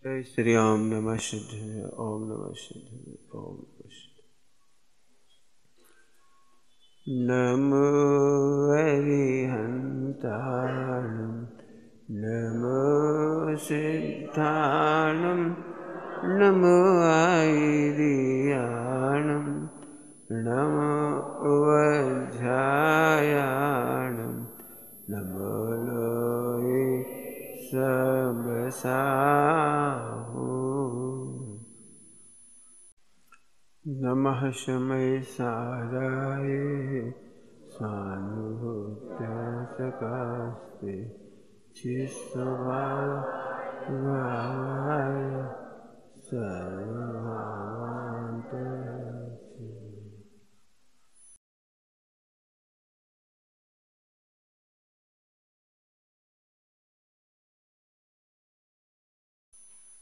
जय श्री राम। नमः शिवाय। ओम नमः शिवाय। ओम नमः शिवाय। नमो अरिहन्ताणं नमो सिद्धाणं नमो आयर्याणं नमो वज्रायाणं नमो लोये सबसाहु। नमः शमय साराय स्वानुभूत्यासकास्ते चिस्वभावाय सर्वभावान्तराय।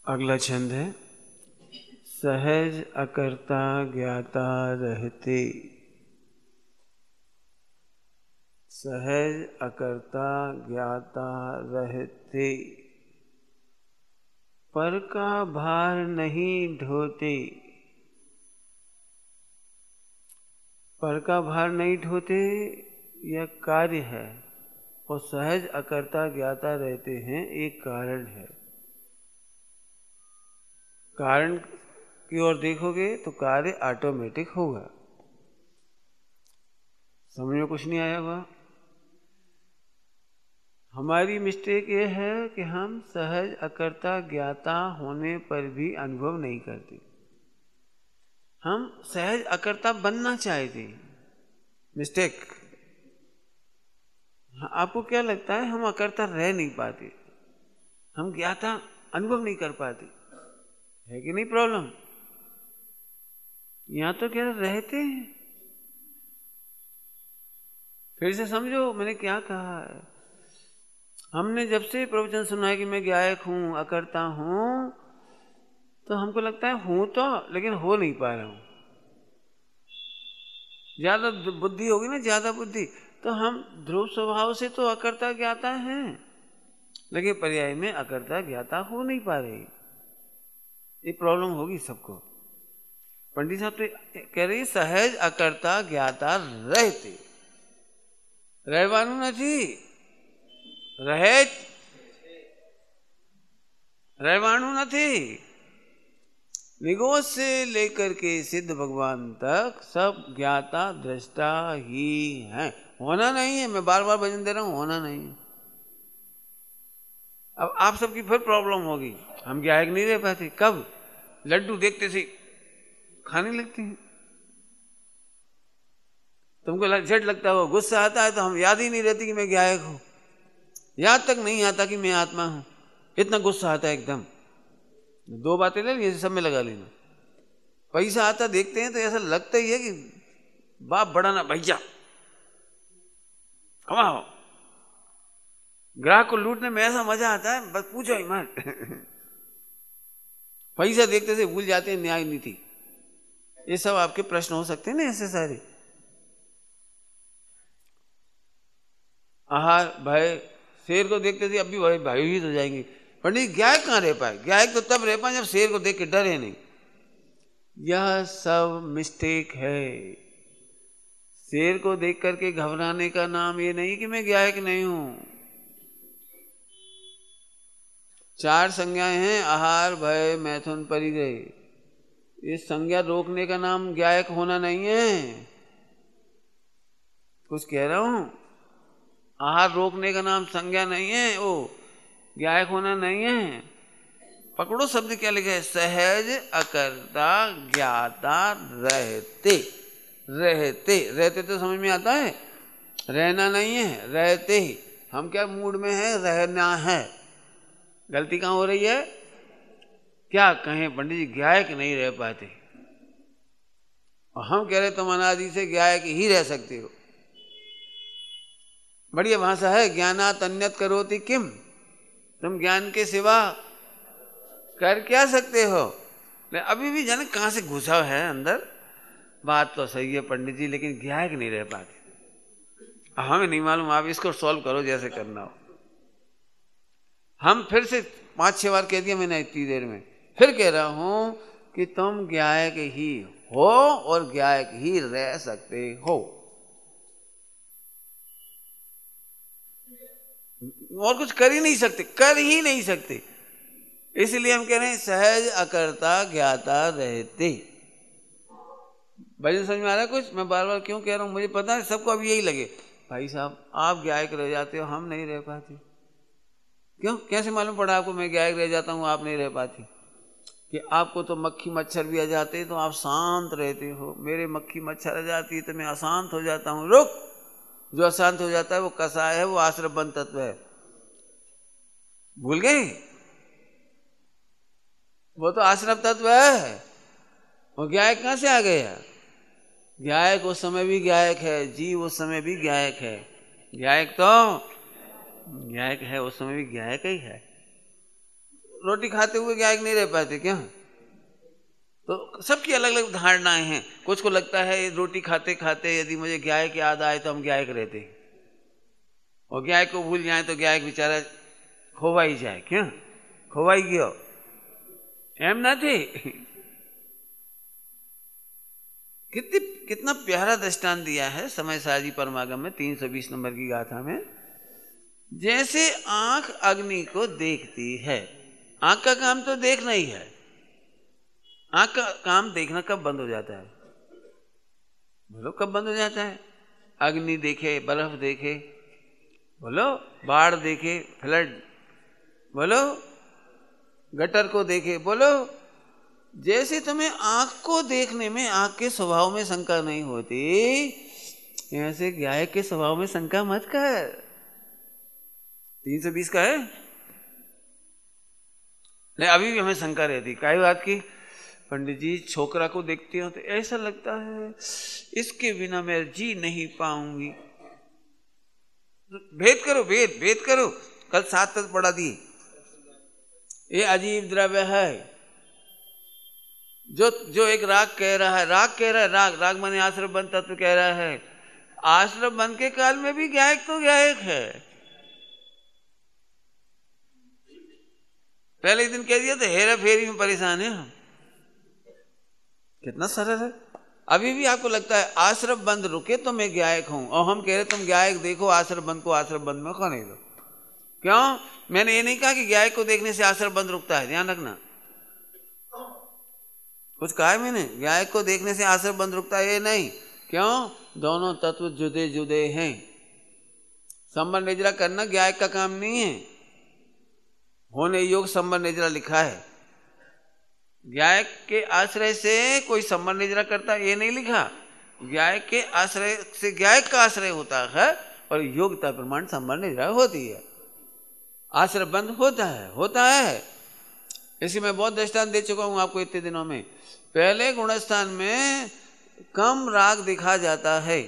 अगला छंद है सहज अकर्ता ज्ञाता रहते। सहज अकर्ता ज्ञाता रहते, पर का भार नहीं ढोते। पर का भार नहीं ढोते यह कार्य है, और सहज अकर्ता ज्ञाता रहते हैं एक कारण है। कारण की ओर देखोगे तो कार्य ऑटोमेटिक होगा। समझ में कुछ नहीं आया हुआ? हमारी मिस्टेक ये है कि हम सहज अकर्ता ज्ञाता होने पर भी अनुभव नहीं करते। हम सहज अकर्ता बनना चाहते। मिस्टेक। आपको क्या लगता है? हम अकर्ता रह नहीं पाते, हम ज्ञाता अनुभव नहीं कर पाते, है कि नहीं प्रॉब्लम? यहां तो क्या रहते हैं। फिर से समझो मैंने क्या कहा है। हमने जब से प्रवचन सुना है कि मैं ज्ञायक हूं, अकर्ता हूं, तो हमको लगता है हूं तो, लेकिन हो नहीं पा रहा हूं। ज्यादा बुद्धि होगी ना, ज्यादा बुद्धि, तो हम ध्रुव स्वभाव से तो अकर्ता ज्ञाता हैं, लेकिन पर्याय में अकर्ता ज्ञाता हो नहीं पा रहे। ये प्रॉब्लम होगी सबको। पंडित साहब तो कह रही सहज अकर्ता ज्ञाता रहते। रहवानु नहीं, रहे रहवानु नहीं। निगोज से लेकर के सिद्ध भगवान तक सब ज्ञाता दृष्टा ही है। होना नहीं है, मैं बार बार भजन दे रहा हूं, होना नहीं है। अब आप सबकी फिर प्रॉब्लम होगी, हम ज्ञायक नहीं रह पाते। कब? लड्डू देखते से खाने लगते हैं। तुमको झट लगता हो, गुस्सा आता है तो हम याद ही नहीं रहती कि मैं ज्ञायक हूं। याद तक नहीं आता कि मैं आत्मा हूं, इतना गुस्सा आता है एकदम। दो बातें ले ली, सब में लगा लेना। पैसा आता देखते हैं तो ऐसा लगता ही है कि बाप बड़ा ना भैया कमाओ। ग्राहक को लूटने में ऐसा मजा आता है, बस पूछो ही मत। पैसा देखते से भूल जाते हैं न्याय नीति। ये सब आपके प्रश्न हो सकते हैं ना ऐसे सारे। आहार भय, शेर को देखते थे अब भी भाई ही तो जाएंगे। पंडित ज्ञायक कहाँ रह पाए? ज्ञायक तो तब रह पाए जब शेर को देख के डरे नहीं। यह सब मिस्टेक है। शेर को देख करके घबराने का नाम ये नहीं कि मैं ज्ञायक नहीं हूं। चार संज्ञाएं हैं, आहार भय मैथुन परिग्रह। ये संज्ञा रोकने का नाम ज्ञायक होना नहीं है। कुछ कह रहा हूं? आहार रोकने का नाम संज्ञा नहीं है, वो ज्ञायक होना नहीं है। पकड़ो शब्द क्या लिखा है? सहज अकर्ता ज्ञाता रहते। रहते रहते तो समझ में आता है, रहना नहीं है, रहते ही। हम क्या मूड में है? रहना है। गलती कहाँ हो रही है? क्या कहें पंडित जी, ज्ञायक नहीं रह पाते, और हम कह रहे तुम अनादि से ज्ञायक ही रह सकते हो। बढ़िया भाषा है, ज्ञानात अन्यत करोति किम। तुम ज्ञान के सिवा कर क्या सकते हो? अभी भी जाने कहां से घुसा है अंदर। बात तो सही है पंडित जी, लेकिन ज्ञायक नहीं रह पाते। हमें नहीं मालूम, आप इसको सॉल्व करो जैसे करना हो। हम फिर से 5-6 बार कह दिया मैंने इतनी देर में, फिर कह रहा हूं कि तुम गायक ही हो और गायक ही रह सकते हो, और कुछ कर ही नहीं सकते, कर ही नहीं सकते। इसलिए हम कह रहे हैं सहज अकर्ता ज्ञाता रहते। भजन समझ में आ रहा है कुछ? मैं बार बार क्यों कह रहा हूं, मुझे पता है सबको अब यही लगे, भाई साहब आप गायक रह जाते हो, हम नहीं रह पाते। क्यों, कैसे मालूम पड़ा आपको मैं गायक रह जाता हूं, आप नहीं रह पाती? कि आपको तो मक्खी मच्छर भी आ जाते हैं तो आप शांत रहते हो, मेरे मक्खी मच्छर आ जाती है तो मैं अशांत हो जाता हूं। रुक, जो अशांत हो जाता है वो कसाय है, वो आश्रम बंद तत्व है, भूल गए? वो तो आश्रम तत्व है, वो गायक कहां से आ गया? गायक उस समय भी गायक है, जीव उस समय भी गायक है, गायक तो गायक है, उस समय भी गायक ही है। रोटी खाते हुए गायक नहीं रह पाते क्या? तो सबकी अलग अलग धारणाएं हैं। कुछ को लगता है रोटी खाते खाते यदि मुझे गायक याद आए तो हम गायक रहते, और गायक को भूल जाए तो गायक बेचारा खोवाई जाए। क्या खोवाई गयो एम નથી? कितना प्यारा दृष्टांत दिया है समय साजी परमागम में 320 नंबर की गाथा में। जैसे आंख अग्नि को देखती है, आंख का काम तो देखना ही है, आंख का काम देखना कब बंद हो जाता है? बोलो कब बंद हो जाता है? अग्नि देखे, बर्फ देखे, बोलो बाढ़ देखे, फ्लड, बोलो गटर को देखे, बोलो। जैसे तुम्हें आंख को देखने में, आंख के स्वभाव में शंका नहीं होती, ऐसे गायक के स्वभाव में शंका मत कर। 320 का है नहीं, अभी भी हमें शंका रहती। काय बात की? पंडित जी छोकरा को देखते हो तो ऐसा लगता है इसके बिना मैं जी नहीं पाऊंगी। भेद करो, भेद करो, कल 7 तक पढ़ा दी। ये अजीब द्रव्य है जो एक राग कह रहा है, राग माने आश्रम बन तत्व कह रहा है। आश्रम बन के काल में भी गायक तो गायक है। पहले दिन कह दिया तो हेरा फेरी में परेशान है हम। कितना सरल है। अभी भी आपको लगता है आश्रम बंद रुके तो मैं गायक हूं, और हम कह रहे तुम गायक देखो आश्रम बंद को, आश्रम बंद में खाने दो। क्यों? मैंने ये नहीं कहा कि गायक को देखने से आश्रम बंद रुकता है, ध्यान रखना। कुछ कहा है मैंने? गायक को देखने से आश्रम बंद रुकता है ये नहीं। क्यों? दोनों तत्व जुदे जुदे हैं। संबंध निजरा करना गायक का काम नहीं है। होने योग संबंध निजरा लिखा है, गायक के आश्रय से कोई संबंध निजरा करता ये नहीं लिखा। गायक के आश्रय से गायक का आश्रय होता है, और योग्यता प्रमाण संबंध निजरा होती है। आश्रय बंद होता है। इसी में बहुत दृष्टांत दे चुका हूं आपको इतने दिनों में। पहले गुणस्थान में कम राग दिखा जाता है,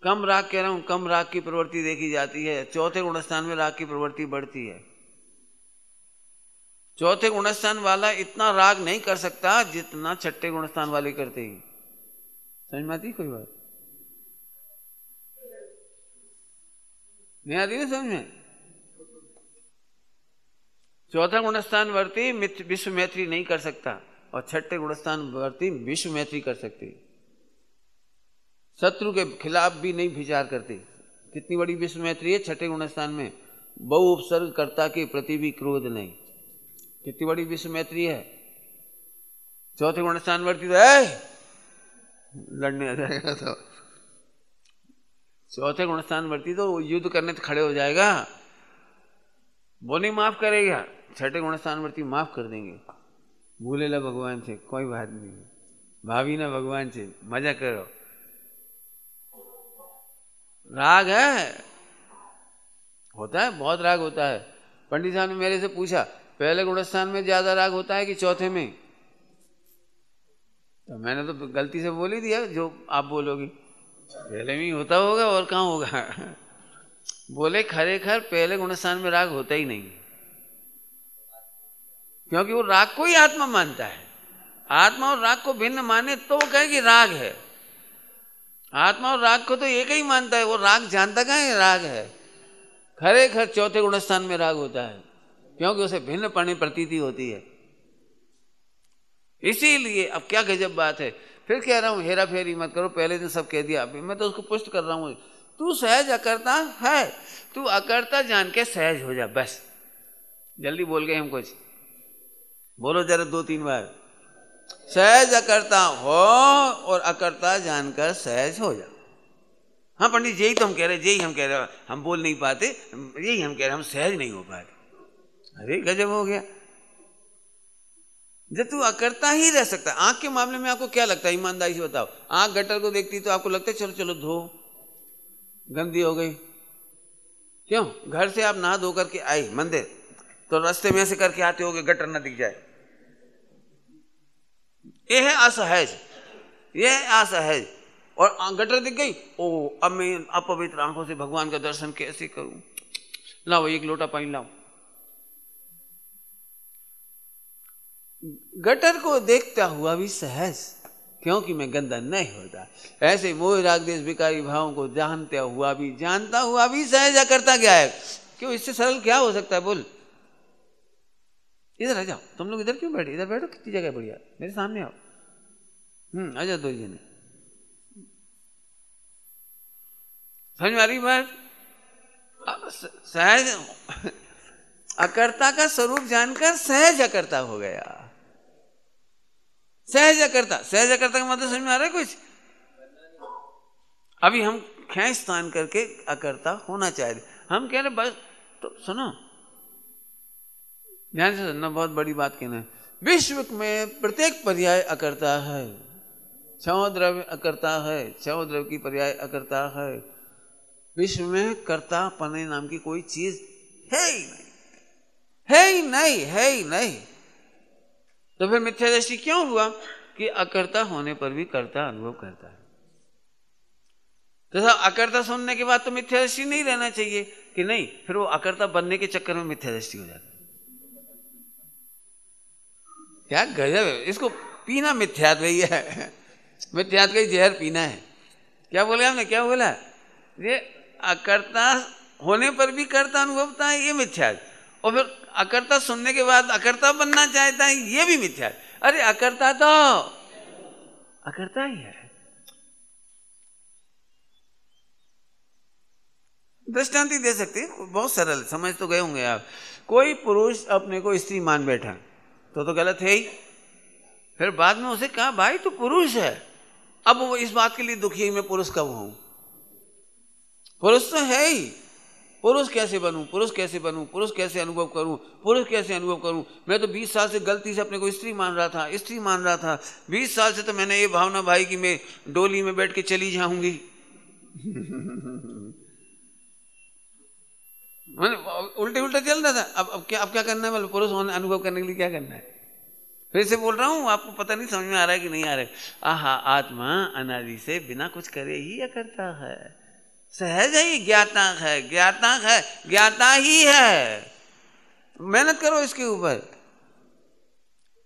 कम राग कह रहा हूं, कम राग की प्रवृत्ति देखी जाती है। चौथे गुणस्थान में राग की प्रवृत्ति बढ़ती है। चौथे गुणस्थान वाला इतना राग नहीं कर सकता जितना छठे गुणस्थान वाले करते हैं। समझ में आती कोई बात? नहीं आती ना समझ में? चौथा गुणस्थान वर्ती विश्व मैत्री नहीं कर सकता, और छठे गुणस्थान वर्ती विश्व मैत्री कर सकती। शत्रु के खिलाफ भी नहीं विचार करते। कितनी बड़ी विश्व मैत्री है छठे गुणस्थान में। बहु उपसर्ग कर्ता के प्रति भी क्रोध नहीं। कितनी बड़ी विश्व मैत्री है। चौथे गुणस्थान वर्ती तो लड़ने आ जाएगा, तो चौथे गुणस्थान वर्ती तो युद्ध करने तो खड़े हो जाएगा, वो नहीं माफ करेगा। छठे गुणस्थान वर्ती माफ कर देंगे। भूले ला भगवान से, कोई बात नहीं, भाभी ना भगवान से, मजा करो। राग है, होता है, बहुत राग होता है। पंडित साहब ने मेरे से पूछा पहले गुणस्थान में ज्यादा राग होता है कि चौथे में? तो मैंने तो गलती से बोल ही दिया जो आप बोलोगी, पहले में ही होता होगा और कहाँ होगा। बोले खरेखर पहले गुणस्थान में राग होता ही नहीं, क्योंकि वो राग को ही आत्मा मानता है। आत्मा और राग को भिन्न माने तो वो कहे कि राग है। आत्मा और राग को तो एक ही मानता है, वो राग जानता कहाँ है राग है। खरे खर चौथे गुणस्थान में राग होता है, क्योंकि उसे भिन्न पढ़ने प्रतीति होती है। इसीलिए अब क्या गजब बात है, फिर कह रहा हूं हेरा फेरी मत करो, पहले दिन सब कह दिया, अभी मैं तो उसको पुष्ट कर रहा हूं। तू सहज अकर्ता है, तू अकर्ता जान के सहज हो जा, बस। जल्दी बोल गए हम कुछ, बोलो जरा 2-3 बार। सहज अकर्ता हो और अकर्ता जानकर सहज हो जा। हाँ पंडित यही तो हम कह रहे, यही हम कह रहे, हम बोल नहीं पाते, यही हम कह रहे, हम सहज नहीं हो पाते। अरे गजब हो गया, जब तू अकर्ता ही रह सकता। आंख के मामले में आपको क्या लगता है, ईमानदारी से बताओ? आंख गटर को देखती तो आपको लगता है चलो चलो धो, गंदी हो गई। क्यों? घर से आप नहा धो करके आए मंदिर, तो रास्ते में ऐसे करके आते होगे गटर ना दिख जाए, ये है असहज, ये है असहज। और गटर दिख गई, ओ अब मैं अपवित्र आंखों से भगवान का दर्शन कैसे करूं? लाओ एक लोटा पानी लाओ। गटर को देखता हुआ भी सहज, क्योंकि मैं गंदा नहीं होता। ऐसे मोह राग देश विकारी भावों को जानता हुआ भी सहज अकर्ता क्या है? क्यों, इससे सरल क्या हो सकता है? बोल, इधर आ जाओ, तुम लोग इधर क्यों बैठे? इधर बैठो, कितनी जगह बढ़िया, मेरे सामने आओ। आ जाओ 2 जने। समझ में आ रही बात? सहज अकर्ता का स्वरूप जानकर सहज अकर्ता हो गया। सहज अकर्ता, सहज अकर्ता का मतलब समझ में आ रहा है कुछ? अभी हम खैं स्थान करके अकर्ता होना चाह रहे, हम कह रहे बस। तो सुनो, ध्यान से सुनना, बहुत बड़ी बात कहना है। विश्व में प्रत्येक पर्याय अकर्ता है। 6 द्रव्य अकर्ता है, 6 द्रव्य की पर्याय अकर्ता है। विश्व में कर्ता पने नाम की कोई चीज है ही नहीं, है ही नहीं, है ही नहीं। तो फिर मिथ्या दृष्टि क्यों हुआ? कि अकर्ता होने पर भी कर्ता अनुभव करता है। तो अकर्ता सुनने के बाद तो मिथ्या दृष्टि नहीं रहना चाहिए कि नहीं, फिर वो अकर्ता बनने के चक्कर में मिथ्या दृष्टि हो जाती है। क्या गजब है, इसको पीना मिथ्यात्व ही है, मिथ्यात्व का ही जहर पीना है। क्या बोले आपने, क्या बोला? ये अकर्ता होने पर भी कर्ता अनुभवता है, ये मिथ्यात्व। और फिर अकर्ता सुनने के बाद अकर्ता बनना चाहता है, ये भी मिथ्या। अरे अकर्ता तो अकर्ता ही है। दृष्टांत दे सकते, बहुत सरल, समझ तो गए होंगे आप। कोई पुरुष अपने को स्त्री मान बैठा तो गलत है ही। फिर बाद में उसे कहा भाई तू पुरुष है। अब वो इस बात के लिए दुखी है मैं पुरुष कब हूं? पुरुष तो है ही। पुरुष कैसे बनूं, पुरुष कैसे बनूं, पुरुष कैसे अनुभव करूं, पुरुष कैसे अनुभव करूं? मैं तो 20 साल से गलती से अपने को स्त्री मान रहा था, स्त्री मान रहा था। 20 साल से तो मैंने ये भावना भाई कि मैं डोली में बैठ के चली जाऊंगी। मैंने उल्टे उल्टे चल रहा था। अब क्या करना है? मतलब पुरुष होने अनुभव करने के लिए क्या करना है? फिर से बोल रहा हूं, आपको पता नहीं समझ में आ रहा है कि नहीं आ रहा है। आहा, आत्मा अनादि से बिना कुछ करे ही करता है, सहज है, ज्ञाता है, ज्ञाता है, ज्ञाता ही है। मेहनत करो इसके ऊपर।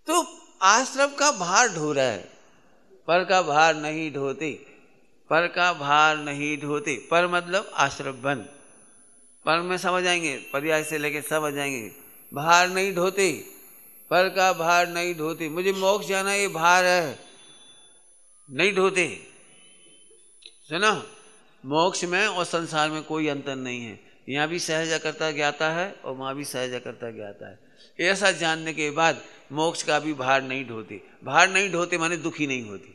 तो आश्रम का भार ढो रहा है, पर का भार नहीं ढोते, पर का भार नहीं ढोते। पर मतलब आश्रम बन, पर में समझ आएंगे, पर्याय से लेके सब आ जाएंगे। भार नहीं ढोते, पर का भार नहीं ढोते। मुझे मोक्ष जाना, ये भार है, नहीं ढोते। सुना, मोक्ष में और संसार में कोई अंतर नहीं है। यहाँ भी सहज अकर्ता ज्ञाता है और वहाँ भी सहज अकर्ता ज्ञाता है। ऐसा जानने के बाद मोक्ष का भी भार नहीं ढोते। भार नहीं ढोते माने दुखी नहीं होती।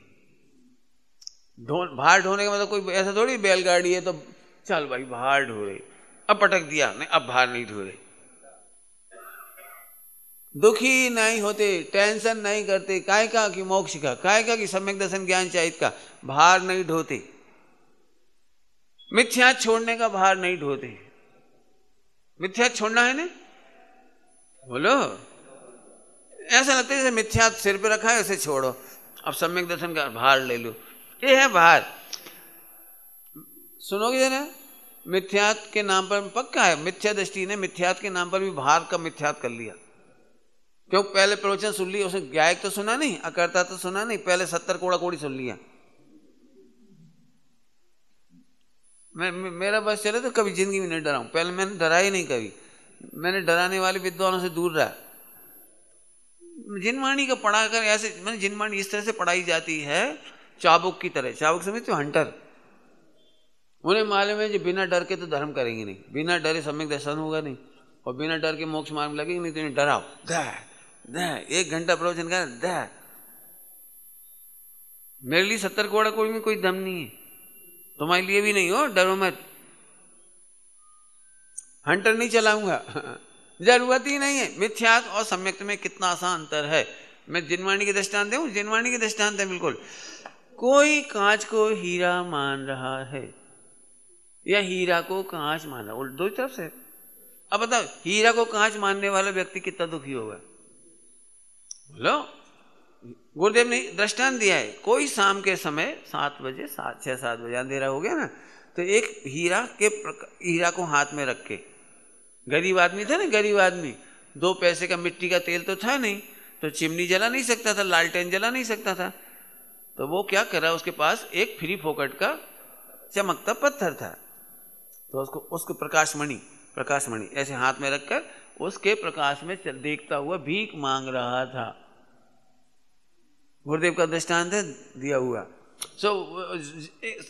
भार ढोने का मतलब कोई ऐसा थोड़ी बैलगाड़ी है तो चल भाई भार ढो रहे, अब पटक दिया, नहीं अब भार नहीं ढो रहे। दुखी नहीं होते, टेंशन नहीं करते। काय का कि मोक्ष का, काय का कि सम्यक दर्शन ज्ञान चाहित का भार नहीं ढोते। मिथ्या छोड़ने का भार नहीं ढोते। मिथ्या छोड़ना है ना, बोलो। ऐसा लगता है जैसे मिथ्या सिर पे रखा है, ऐसे छोड़ो, अब सम्यक दर्शन का भार ले लो। ये है भार। सुनोगे जरा, मिथ्यात के नाम पर पक्का है, मिथ्या दृष्टि ने मिथ्यात के नाम पर भी भार का मिथ्यात कर लिया। क्यों? पहले प्रवचन सुन लिया उसने, ज्ञायक तो सुना नहीं, अकर्ता तो सुना नहीं, पहले 70 कोड़ा कोड़ी सुन लिया। मेरा बस चले तो कभी जिंदगी में नहीं डराऊं। पहले मैंने डरा ही नहीं कभी, मैंने डराने वाले विद्वानों से दूर रहा। जिनवाणी का पढ़ा कर ऐसे, मैंने जिनवाणी इस तरह से पढ़ाई जाती है चाबुक की तरह। चाबुक समझते हो, हंटर। उन्हें मालूम है जो बिना डर के तो धर्म करेंगे नहीं, बिना डरे सम्यक दर्शन होगा नहीं, और बिना डर के मोक्ष मार्ग लगेगा नहीं। तो इन्हें डराओ, एक घंटा प्रवचन कर, मेरे लिए 70 करोड़ कोई में कोई दम नहीं है, तुम्हारे लिए भी नहीं हो, डरो मत। हंटर नहीं चलाऊंगा, जरूरत ही नहीं है। मिथ्यात और सम्यक में कितना आसान अंतर है। मैं जिनवाणी के दृष्टांत दूं, जिनवाणी के दृष्टांत है बिल्कुल। कोई कांच को हीरा मान रहा है या हीरा को कांच मान रहा है, दो तरफ से। अब बताओ, हीरा को कांच मानने वाला व्यक्ति कितना दुखी होगा, बोलो। गुरुदेव ने दृष्टांत दिया है। कोई शाम के समय 7 बजे, 6-7 बजे अंधेरा हो गया ना, तो एक हीरा को हाथ में रख के, गरीब आदमी था ना, गरीब आदमी, 2 पैसे का मिट्टी का तेल तो था नहीं, तो चिमनी जला नहीं सकता था, लालटेन जला नहीं सकता था। तो वो क्या करा, उसके पास एक फ्री फोकट का चमकता पत्थर था, तो उसको प्रकाशमणि ऐसे हाथ में रखकर उसके प्रकाश में देखता हुआ भीख मांग रहा था। गुरुदेव का दृष्टांत है दिया हुआ।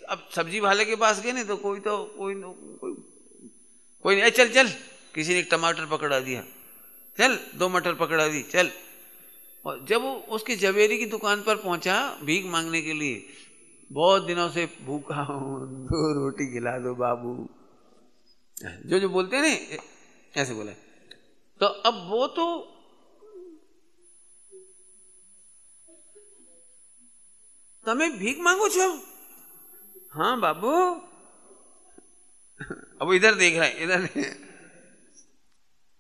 अब सब्जी वाले के पास गए नहीं तो कोई नहीं, चल, किसी ने एक टमाटर पकड़ा दिया, चल 2 मटर पकड़ा दी, चल। और जब वो उसकी जवेरी की दुकान पर पहुंचा भीख मांगने के लिए, बहुत दिनों से भूखा हूं, 2 रोटी खिला दो बाबू, जो बोलते हैं ना, ऐसे बोला। तो अब वो तो तमें भीख मांगो छो, हाँ बाबू। अब इधर देख रहा है, इधर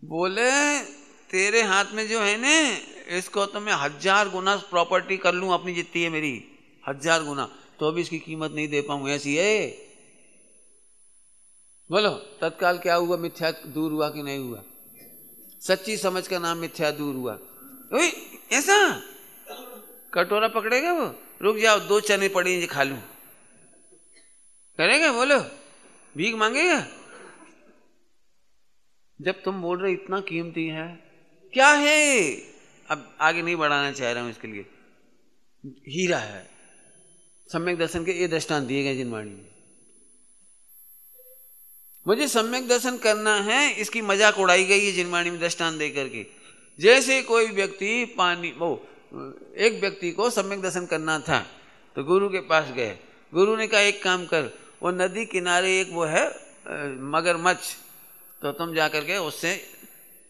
बोले तेरे हाथ में जो है ने, इसको तो मैं 1000 गुना प्रॉपर्टी कर लूं अपनी जितनी है मेरी, 1000 गुना, तो अभी इसकी कीमत नहीं दे पाऊं, ऐसी है। बोलो तत्काल क्या हुआ, मिथ्या दूर हुआ कि नहीं हुआ? सच्ची समझ का नाम मिथ्या दूर हुआ। ऐसा कटोरा पकड़ेगा वो, रुक जाओ 2 चने पड़े खा लूं, करेगा? बोलो भीख मांगेगा? जब तुम बोल रहे इतना कीमती है, क्या है? अब आगे नहीं बढ़ाना चाह रहा हूं, इसके लिए हीरा है। सम्यक दर्शन के ये दृष्टांत दिए गए जिनवाणी में। मुझे सम्यक दर्शन करना है, इसकी मजाक उड़ाई गई है जिनवाणी में दृष्टांत देकर के। जैसे कोई व्यक्ति एक व्यक्ति को सम्यक दर्शन करना था, तो गुरु के पास गए। गुरु ने कहा एक काम कर, वो नदी किनारे एक वो है मगरमच्छ, तो तुम जाकर के उससे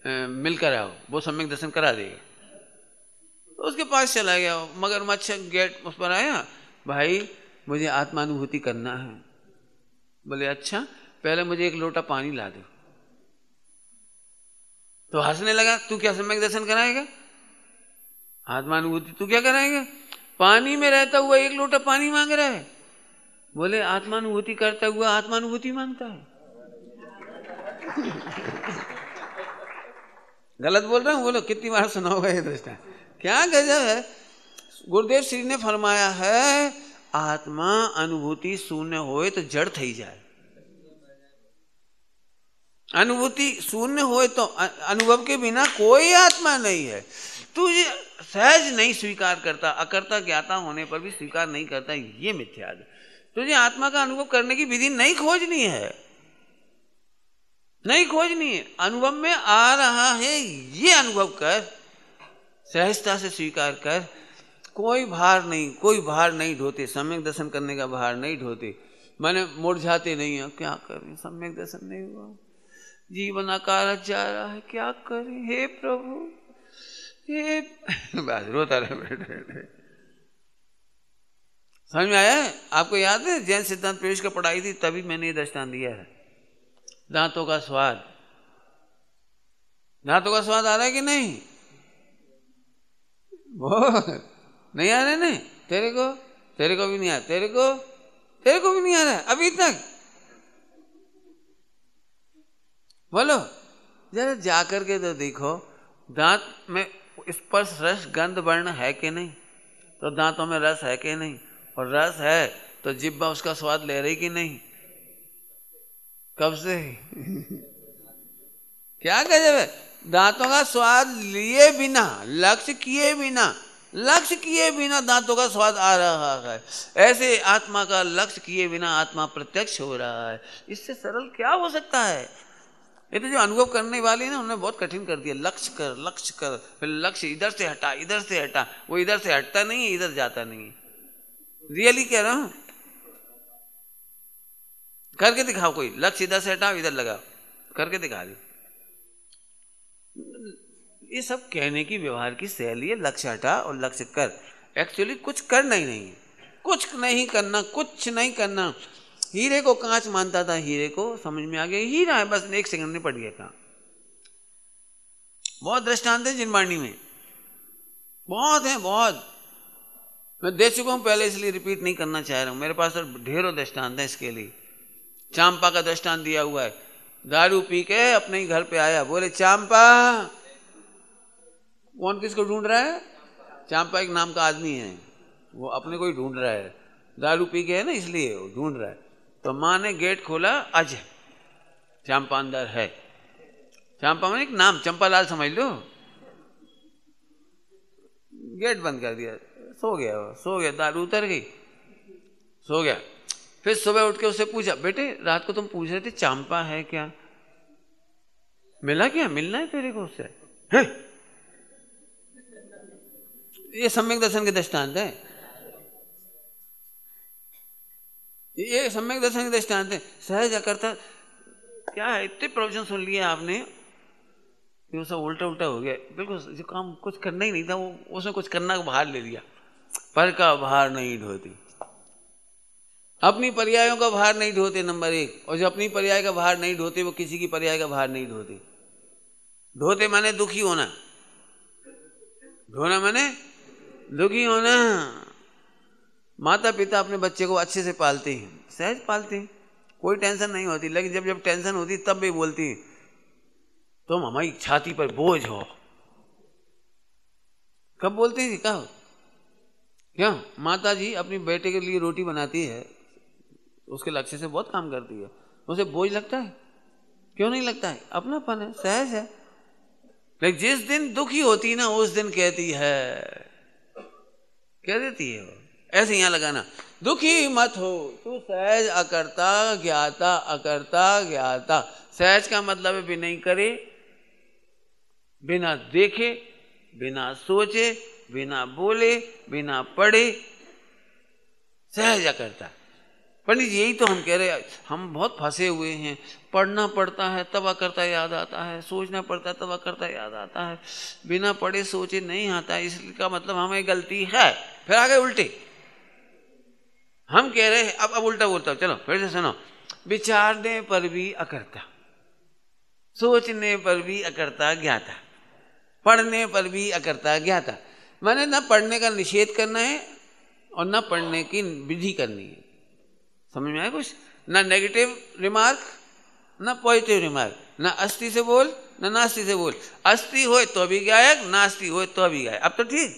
मिलकर आओ, वो सम्यक दर्शन करा देगा। तो उसके पास चला गया, मगरमच्छ गेट उस पर आया, भाई मुझे आत्मानुभूति करना है। बोले अच्छा, पहले मुझे 1 लोटा पानी ला दो। तो हंसने लगा, तू क्या सम्यक दर्शन कराएगा? आत्मानुभूति तू क्या कराएगा? पानी में रहता हुआ 1 लोटा पानी मांग रहा है। बोले आत्मानुभूति करता हुआ आत्मानुभूति मांगता है। गलत बोल रहा हूं? बोलो कितनी बार सुना होगा ये दृष्टा, क्या गजब है। गुरुदेव श्री ने फरमाया है, आत्मा अनुभूति शून्य होए तो जड़ थई जाए। अनुभूति शून्य होए तो अनुभव के बिना कोई आत्मा नहीं है। तू सहज नहीं स्वीकार करता, अकर्ता ज्ञाता होने पर भी स्वीकार नहीं करता, ये मिथ्या है। तुझे आत्मा का अनुभव करने की विधि नहीं खोजनी है, नहीं खोजनी है। अनुभव में आ रहा है, ये अनुभव कर, सहजता से स्वीकार कर। कोई भार नहीं ढोते, सम्यक दर्शन करने का भार नहीं ढोते। मैंने मुरझाते नहीं है, क्या करें, सम्यक दर्शन नहीं हुआ, जीवन अकारत जा रहा है, क्या करें, हे प्रभु, हे बस रोता रहे बैठे। समझ में आया है? आपको याद है जैन सिद्धांत प्रवेश का पढ़ाई थी, तभी मैंने ये दृष्टांत दिया है। दांतों का स्वाद आ रहा है कि नहीं? वो नहीं आ रहा है? नहीं, तेरे को भी नहीं आ रहा, तेरे को भी नहीं आ रहा है अभी तक। बोलो जरा जाकर के तो देखो, दांत में स्पर्श रस गंध वर्ण है कि नहीं? तो दांतों में रस है कि नहीं? और रस है तो जिब्बा उसका स्वाद ले रही कि नहीं? कब से? क्या गजब है, दांतों का स्वाद लिए बिना, लक्ष्य किए बिना दांतों का स्वाद आ रहा है। ऐसे आत्मा का लक्ष्य किए बिना आत्मा प्रत्यक्ष हो रहा है। इससे सरल क्या हो सकता है? ये तो जो अनुभव करने वाले हैं ना, उन्होंने बहुत कठिन कर दिया। लक्ष्य कर, फिर लक्ष्य इधर से हटा, वो इधर से हटता नहीं है, इधर जाता नहीं है। रियली कह रहा हूं, करके दिखाओ। कोई लक्ष्य इधर से हटाओ, इधर लगाओ, करके दिखा दो। ये सब कहने की व्यवहार की शैली है, लक्ष्य हटा और लक्ष्य कर। एक्चुअली कुछ करना ही नहीं है, कुछ नहीं करना। हीरे को कांच मानता था, हीरे को समझ में आ गया हीरा है, बस 1 सेकंड में पड़ गया काम। बहुत दृष्टांत है जिनवाणी में, बहुत है, बहुत। मैं दे चुका हूं पहले, इसलिए रिपीट नहीं करना चाह रहा हूं। मेरे पास तो ढेरों दृष्टांत है इसके लिए। चांपा का दृष्टांत दिया हुआ है। दारू पी के अपने ही घर पे आया, बोले चांपा। कौन किसको ढूंढ रहा है? चांपा एक नाम का आदमी है, वो अपने को ही ढूंढ रहा है। दारू पी के है ना, इसलिए वो ढूंढ रहा है। तो माँ ने गेट खोला, अजय चांपा अंदर है। चांपा में एक नाम, चंपालाल समझ लो। गेट बंद कर दिया, सो गया, दारू उतर गई, सो गया। फिर सुबह उठ के उससे पूछा, बेटे रात को तुम पूछ रहे थे चांपा है क्या, मिला क्या, मिलना है तेरे को उससे? है? ये सम्यक दर्शन के दृष्टांत है, ये सम्यक दर्शन के दृष्टांत है। सहज अकर्ता क्या है? इतने प्रवचन सुन लिए आपने, ये सब उल्टा हो गया बिल्कुल। जो काम कुछ करना ही नहीं था, वो उसमें कुछ करना का भार ले लिया। पर का भार नहीं ढोती, अपनी पर्यायों का भार नहीं ढोते, नंबर 1। और जो अपनी पर्याय का भार नहीं ढोते, वो किसी की पर्याय का भार नहीं ढोते। ढोते माने दुखी होना, ढोना माने दुखी होना। माता पिता अपने बच्चे को अच्छे से पालते हैं, सहज पालते हैं, कोई टेंशन नहीं होती। लेकिन जब जब टेंशन होती तब भी बोलती है, तुम हमारी छाती पर बोझ हो। कब बोलते हैं? कब? क्यों? माता जी अपनी बेटे के लिए रोटी बनाती है, उसके लक्ष्य से बहुत काम करती है, उसे बोझ लगता है? क्यों नहीं लगता है? अपनापन है, सहज है। लेकिन जिस दिन दुखी होती ना, उस दिन कहती है, कह देती है वो, ऐसे यहां लगाना, दुखी मत हो, तू सहज अकर्ता ज्ञाता। सहज का मतलब है बिना ही करे, बिना देखे, बिना सोचे, बिना बोले, बिना पढ़े, सहज अकर्ता। पंडित यही तो हम कह रहे हैं, हम बहुत फंसे हुए हैं। पढ़ना पड़ता है तब अकर्ता याद आता है, सोचना पड़ता है तब अकर्ता याद आता है, बिना पढ़े सोचे नहीं आता है। इसका मतलब हमें गलती है। फिर आगे उल्टे हम कह रहे हैं, अब उल्टा बोलता हूं, चलो फिर से सुनो। विचारने पर भी अकर्ता, सोचने पर भी अकर्ता ज्ञाता, पढ़ने पर भी अकर्ता ज्ञाता। मैंने ना पढ़ने का निषेध करना है और ना पढ़ने की विधि करनी है। समझ में आया कुछ? ना नेगेटिव रिमार्क, ना पॉजिटिव रिमार्क, ना अस्थि से बोल, ना नास्ति से बोल। अस्थि हो तो भी गायक, नास्ति हो तो भी गायक। अब तो ठीक,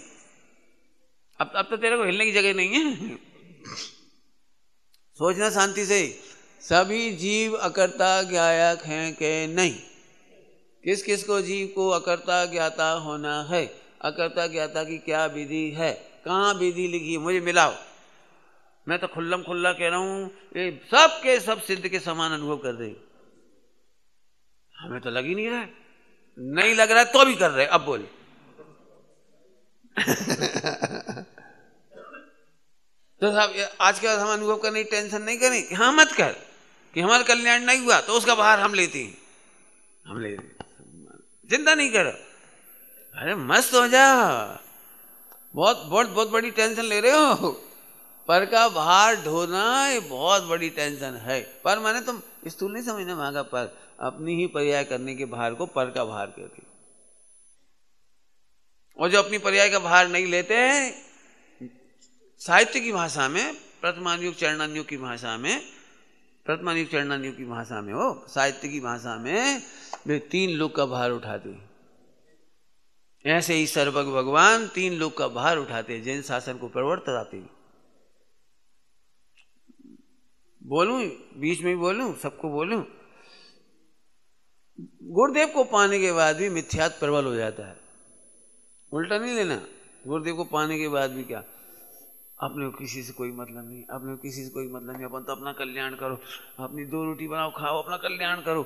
अब तो तेरे को हिलने की जगह नहीं है। सोचना शांति से, सभी जीव अकर्ता ज्ञायक हैं कि नहीं? किस किस को जीव को अकर्ता ज्ञाता होना है? अकर्ता ज्ञाता की क्या विधि है? कहाँ विधि लिखी है? मुझे मिलाओ। मैं तो खुल्लम खुल्ला कह रहा हूं, ये सब के सब सिद्ध के समान अनुभव कर रहे। हमें तो लग ही नहीं रहा है, नहीं लग रहा है तो भी कर रहे। अब बोल। तो साहब आज के बाद हम अनुभव करने की टेंशन नहीं करें कि हाँ मत कर, कि हमारा कल्याण नहीं हुआ तो उसका भार हम लेते हैं, हम लेते हैं, चिंता नहीं करो। अरे मस्त हो जा, बहुत बहुत बहुत बड़ी टेंशन ले रहे हो। पर का भार ढोना ये बहुत बड़ी टेंशन है। पर माने तुम स्थूल नहीं समझना, मांगा पर अपनी ही पर्याय करने के भार को पर का भार कहते। और जो अपनी पर्याय का भार नहीं लेते हैं, साहित्य की भाषा में, प्रथमानुयोग चरणानुयोग की भाषा में, प्रथमानुयोग चरणानुयोग की भाषा में, हो साहित्य की भाषा में वे 3 लोक का भार उठाते हैं। ऐसे ही सर्वज्ञ भगवान 3 लोक का भार उठाते हैं, जैन शासन को प्रवर्तताते हैं। बोलूं बीच में ही बोलूं, सबको बोलूं, गुरुदेव को पाने के बाद भी मिथ्यात्व प्रबल हो जाता है। उल्टा नहीं लेना, गुरुदेव को पाने के बाद भी क्या, अपने को किसी से कोई मतलब नहीं, अपने को किसी से कोई मतलब नहीं, अपन तो अपना कल्याण करो, अपनी 2 रोटी बनाओ खाओ, अपना कल्याण करो।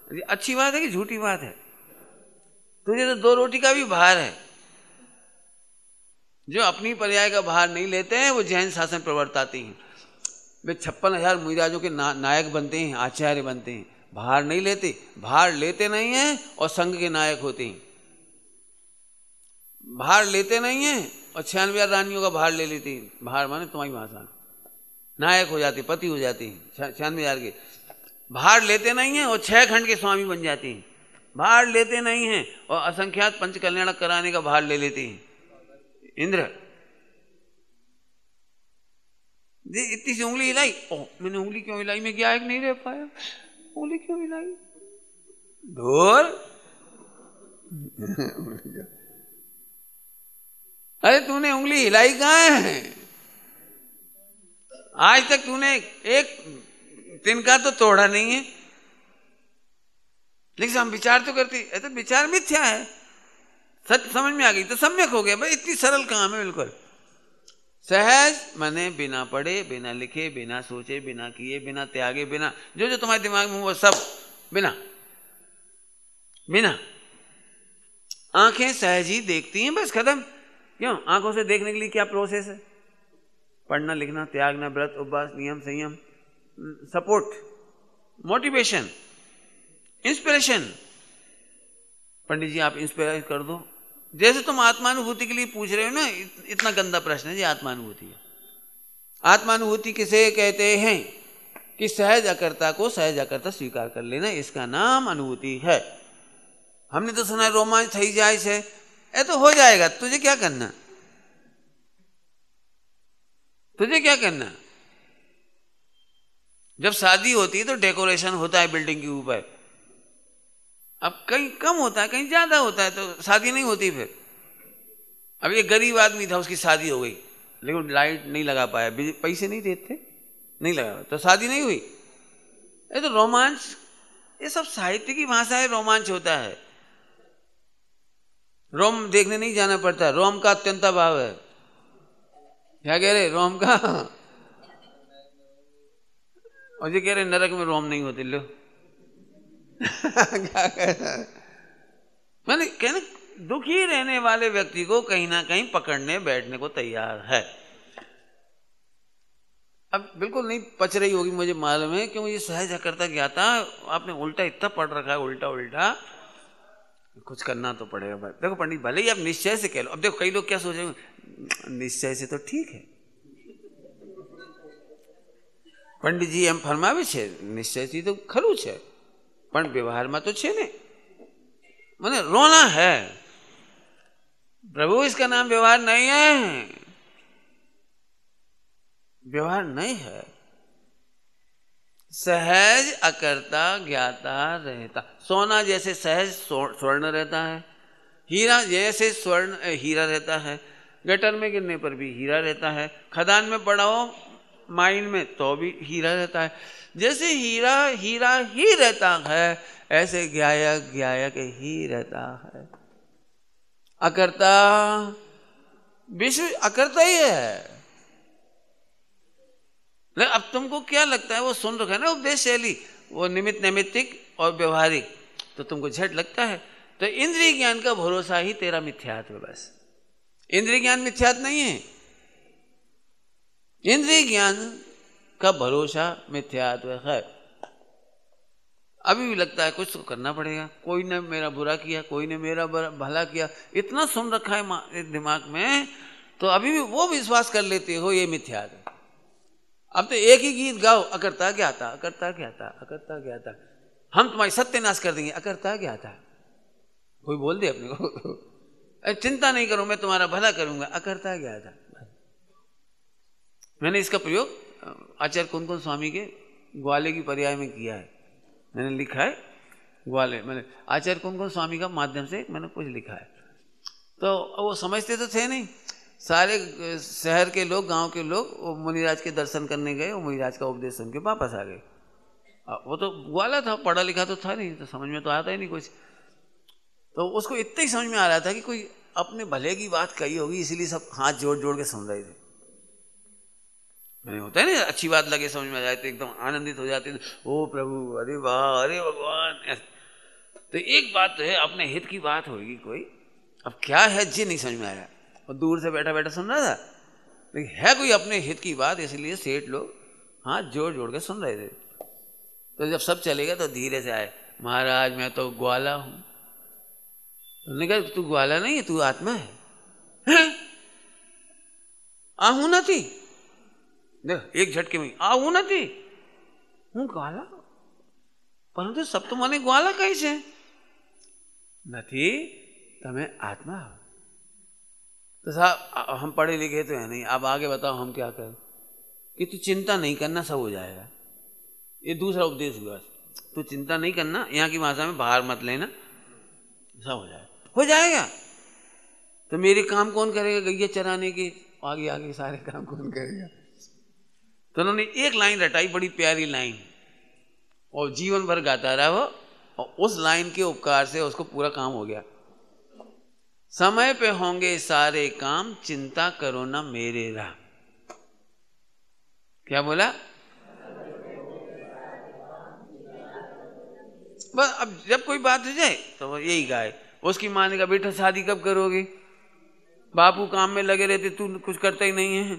ये अच्छी बात है कि झूठी बात है? तुझे तो 2 रोटी का भी भार है। जो अपनी पर्याय का भार नहीं लेते हैं वो जैन शासन प्रवर्ताते हैं। वे 56,000 मुनिराजों के नायक बनते हैं, आचार्य बनते हैं, भार नहीं लेते, भार लेते नहीं हैं और संघ के नायक होते हैं। भार लेते नहीं हैं और 96,000 रानियों का भार ले लेती हैं। भार माने तुम्हारी भाषा, नायक हो जाती, पति हो जाती हैं 96,000 के। भार लेते नहीं हैं और 6 खंड के स्वामी बन जाती हैं। भार लेते नहीं हैं और असंख्यात पंच कल्याण कराने का भार ले लेती हैं। इंद्र इतनी सी उंगली हिलाई, ओह मैंने उंगली क्यों हिलाई, मैं गायक नहीं रह पाया, उंगली क्यों हिलाई, ढोल। अरे तूने उंगली हिलाई कहाँ है? आज तक तूने एक तिनका तो तोड़ा नहीं है। लेकिन हम विचार तो करते, तो विचार मिथ्या है, सच समझ में आ गई तो सम्यक हो गया। भाई इतनी सरल काम है, बिल्कुल सहज माने बिना पढ़े, बिना लिखे, बिना सोचे, बिना किए, बिना त्यागे, बिना जो जो तुम्हारे दिमाग में वो सब बिना बिना। आंखें सहज ही देखती हैं, बस खत्म। क्यों? आंखों से देखने के लिए क्या प्रोसेस है? पढ़ना, लिखना, त्यागना, व्रत, उपवास, नियम, संयम, सपोर्ट, मोटिवेशन, इंस्पिरेशन। पंडित जी आप इंस्पायर कर दो। जैसे तुम आत्मानुभूति के लिए पूछ रहे हो ना, इतना गंदा प्रश्न है जी। आत्मानुभूति है, आत्मानुभूति किसे कहते हैं? कि सहज अकर्ता को सहज अकर्ता स्वीकार कर लेना, इसका नाम अनुभूति है। हमने तो सुना रोमांच थई जाए से, ए तो हो जाएगा, तुझे क्या करना, तुझे क्या करना। जब शादी होती है तो डेकोरेशन होता है बिल्डिंग के ऊपर। अब कहीं कम होता है, कहीं ज्यादा होता है, तो शादी नहीं होती। फिर अब ये गरीब आदमी था, उसकी शादी हो गई, लेकिन लाइट नहीं लगा पाया, पैसे नहीं देते, नहीं लगा, तो शादी नहीं हुई। ये तो रोमांच, ये सब साहित्य की भाषा है। रोमांच होता है, रोम देखने नहीं जाना पड़ता, रोम का अत्यंत भाव है। क्या कह रहे? रोम का, और ये कह रहे नरक में रोम नहीं होते। लो क्या कह रहा है? मैंने कहना दुखी रहने वाले व्यक्ति को कहीं ना कहीं पकड़ने बैठने को तैयार है। अब बिल्कुल नहीं पच रही होगी मुझे मालूम है, क्यों ये सहज अकर्ता ज्ञाता आपने उल्टा इतना पढ़ रखा है, उल्टा उल्टा कुछ करना तो पड़ेगा। भाई देखो पंडित, भले ही आप निश्चय से कह लो। अब देखो कई लोग क्या सोच रहे हैं, निश्चय से तो ठीक है पंडित जी एम फरमावे छे, निश्चय से तो खरू छे, पण व्यवहार में तो छे ने, मैंने रोना है प्रभु, इसका नाम व्यवहार नहीं है, व्यवहार नहीं है। सहज अकर्ता ज्ञाता रहता। सोना जैसे सहज स्वर्ण रहता है, हीरा जैसे स्वर्ण हीरा रहता है, गटर में गिरने पर भी हीरा रहता है, खदान में पड़ा हो माइन में तो भी हीरा रहता है। जैसे हीरा हीरा ही रहता है, ऐसे ज्ञायक ज्ञायक ही रहता है। अकर्ता विश्व अकर्ता ही है। अब तुमको क्या लगता है, वो सुन रखा है ना उपदेश शैली, वो निमित्त नैमित्तिक और व्यवहारिक, तो तुमको झट लगता है। तो इंद्रिय ज्ञान का भरोसा ही तेरा मिथ्यात्व है। बस इंद्रिय ज्ञान मिथ्यात्व नहीं है, इंद्रिय ज्ञान का भरोसा मिथ्यात्व है। अभी भी लगता है कुछ तो करना पड़ेगा, कोई ने मेरा बुरा किया, कोई ने मेरा भला किया, इतना सुन रखा है दिमाग में, तो अभी भी वो विश्वास कर लेते हो ये मिथ्यात्व। अब तो एक ही गीत गाओ, अकर्ता ज्ञाता, अकर्ता ज्ञाता, अकर्ता ज्ञाता, हम तुम्हारी सत्यानाश कर देंगे, अकर्ता ज्ञाता। कोई बोल दे अपने को, चिंता नहीं करो मैं तुम्हारा भला करूंगा, अकर्ता ज्ञाता। मैंने इसका प्रयोग आचार्य कुंदकुंज स्वामी के ग्वाले की पर्याय में किया है। मैंने लिखा है ग्वाले, मैंने आचार्य कुंदकुंज स्वामी का माध्यम से मैंने कुछ लिखा है। तो वो समझते तो थे नहीं, सारे शहर के लोग, गांव के लोग वो मुनिराज के दर्शन करने गए, वो मुनिराज का उपदेश सुन के वापस आ गए। वो तो ग्वाला था, पढ़ा लिखा तो था नहीं, तो समझ में तो आता ही नहीं कुछ। तो उसको इतना ही समझ में आ रहा था कि कोई अपने भले की बात कही होगी, इसीलिए सब हाथ जोड़ जोड़ के सुन रहे थे। नहीं होता है ना, अच्छी बात लगे समझ में आ जाए तो एकदम आनंदित हो जाते थे, ओ प्रभु, अरे वाह, अरे भगवान। तो एक बात तो है, अपने हित की बात होगी कोई, अब क्या है जी नहीं समझ में आ रहा, और दूर से बैठा बैठा सुन रहा था, लेकिन है कोई अपने हित की बात, इसलिए सेठ लोग हाथ जोड़ जोड़ के सुन रहे थे। तो जब सब चलेगा तो धीरे से आए, महाराज मैं तो ग्वाला हूं। उन्होंने कहा तू ग्वाला नहीं है, तू आत्मा है। आहू न थी, देख एक झटके में आहू न थी, हूँ ग्वाला, परंतु सब तो મને ग्वाला कैसे નથી, તમે आत्मा हो। तो साहब हम पढ़े लिखे तो है नहीं, अब आगे बताओ हम क्या करें, कि तू चिंता नहीं करना, सब हो जाएगा। ये दूसरा उपदेश हुआ, तू चिंता नहीं करना, यहाँ की भाषा में बाहर मत लेना, सब हो जाएगा, हो जाएगा। तो मेरे काम कौन करेगा, गैया चराने के आगे आगे सारे काम कौन करेगा। तो उन्होंने एक लाइन रटाई, बड़ी प्यारी लाइन, और जीवन भर गाता रहा वो, और उस लाइन के उपकार से उसको पूरा काम हो गया। समय पे होंगे सारे काम, चिंता करो ना मेरे राम। क्या बोला, बस अब जब कोई बात हो जाए तो वो यही गाए। उसकी माँ ने कहा बेटा शादी कब करोगे, बापू काम में लगे रहते, तू कुछ करता ही नहीं है,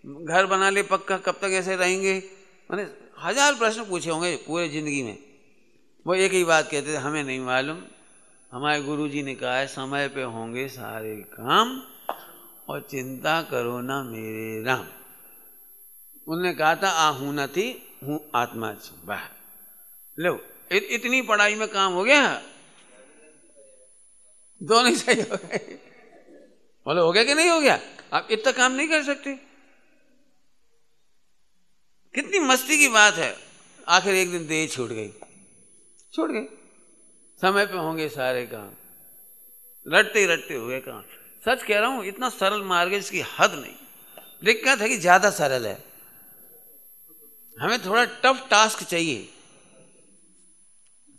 घर बना ले पक्का, कब तक ऐसे रहेंगे। मैंने 1000 प्रश्न पूछे होंगे पूरे जिंदगी में, वो एक ही बात कहते थे, हमें नहीं मालूम, हमारे गुरुजी ने कहा है समय पे होंगे सारे काम, और चिंता करो ना मेरे राम। उन्होंने कहा था आहू न थी, हूँ आत्मा छू। वाह, लो इतनी पढ़ाई में काम हो गया, दोनों ही सही हो गए। बोलो हो गया कि नहीं हो गया, आप इतना काम नहीं कर सकते। कितनी मस्ती की बात है। आखिर एक दिन देह छूट गई, छूट गई, समय पे होंगे सारे काम, रटते रटते हुए काम। सच कह रहा हूं, इतना सरल मार्ग है इसकी हद नहीं। दिक्कत है कि ज्यादा सरल है, हमें थोड़ा टफ टास्क चाहिए,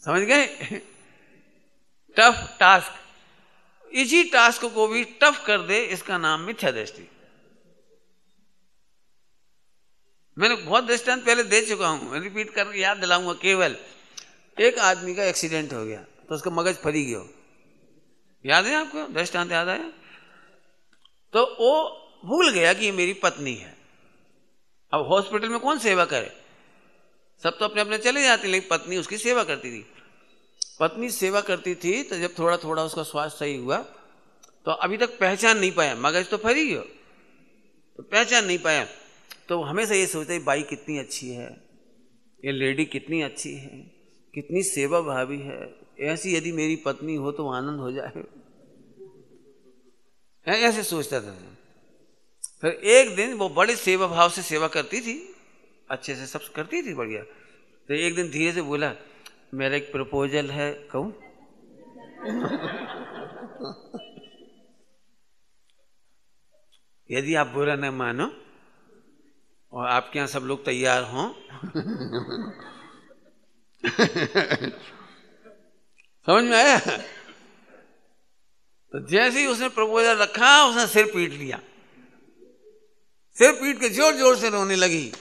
समझ गए। टफ टास्क, इजी टास्क को भी टफ कर दे, इसका नाम मिथ्या दृष्टि। मैंने बहुत दृष्टांत पहले दे चुका हूं, मैं रिपीट कर याद दिलाऊंगा। केवल एक आदमी का एक्सीडेंट हो गया तो उसका मगज फरी गया, याद है आपको, दृष्टांत याद आया। तो वो भूल गया कि ये मेरी पत्नी है। अब हॉस्पिटल में कौन सेवा करे, सब तो अपने अपने चले जाते, लेकिन पत्नी उसकी सेवा करती थी। पत्नी सेवा करती थी, तो जब थोड़ा थोड़ा उसका स्वास्थ्य सही हुआ, तो अभी तक पहचान नहीं पाया, मगज तो फरी गया, तो पहचान नहीं पाया। तो हमेशा ये सोचते बाई कितनी अच्छी है, ये लेडी कितनी अच्छी है, कितनी सेवा भावी है, ऐसी यदि मेरी पत्नी हो तो आनंद हो जाए, ऐसे सोचता था। फिर एक दिन वो बड़े सेवा भाव से सेवा करती थी, अच्छे से सब करती थी बढ़िया। तो एक दिन धीरे से बोला, मेरा एक प्रपोजल है, कहूं। यदि आप बुरा न मानो और आपके यहाँ सब लोग तैयार हों, समझ में आया। तो जैसे ही उसने प्रपोजल रखा, उसने सिर पीट लिया, सिर पीट के जोर जोर से रोने लगी।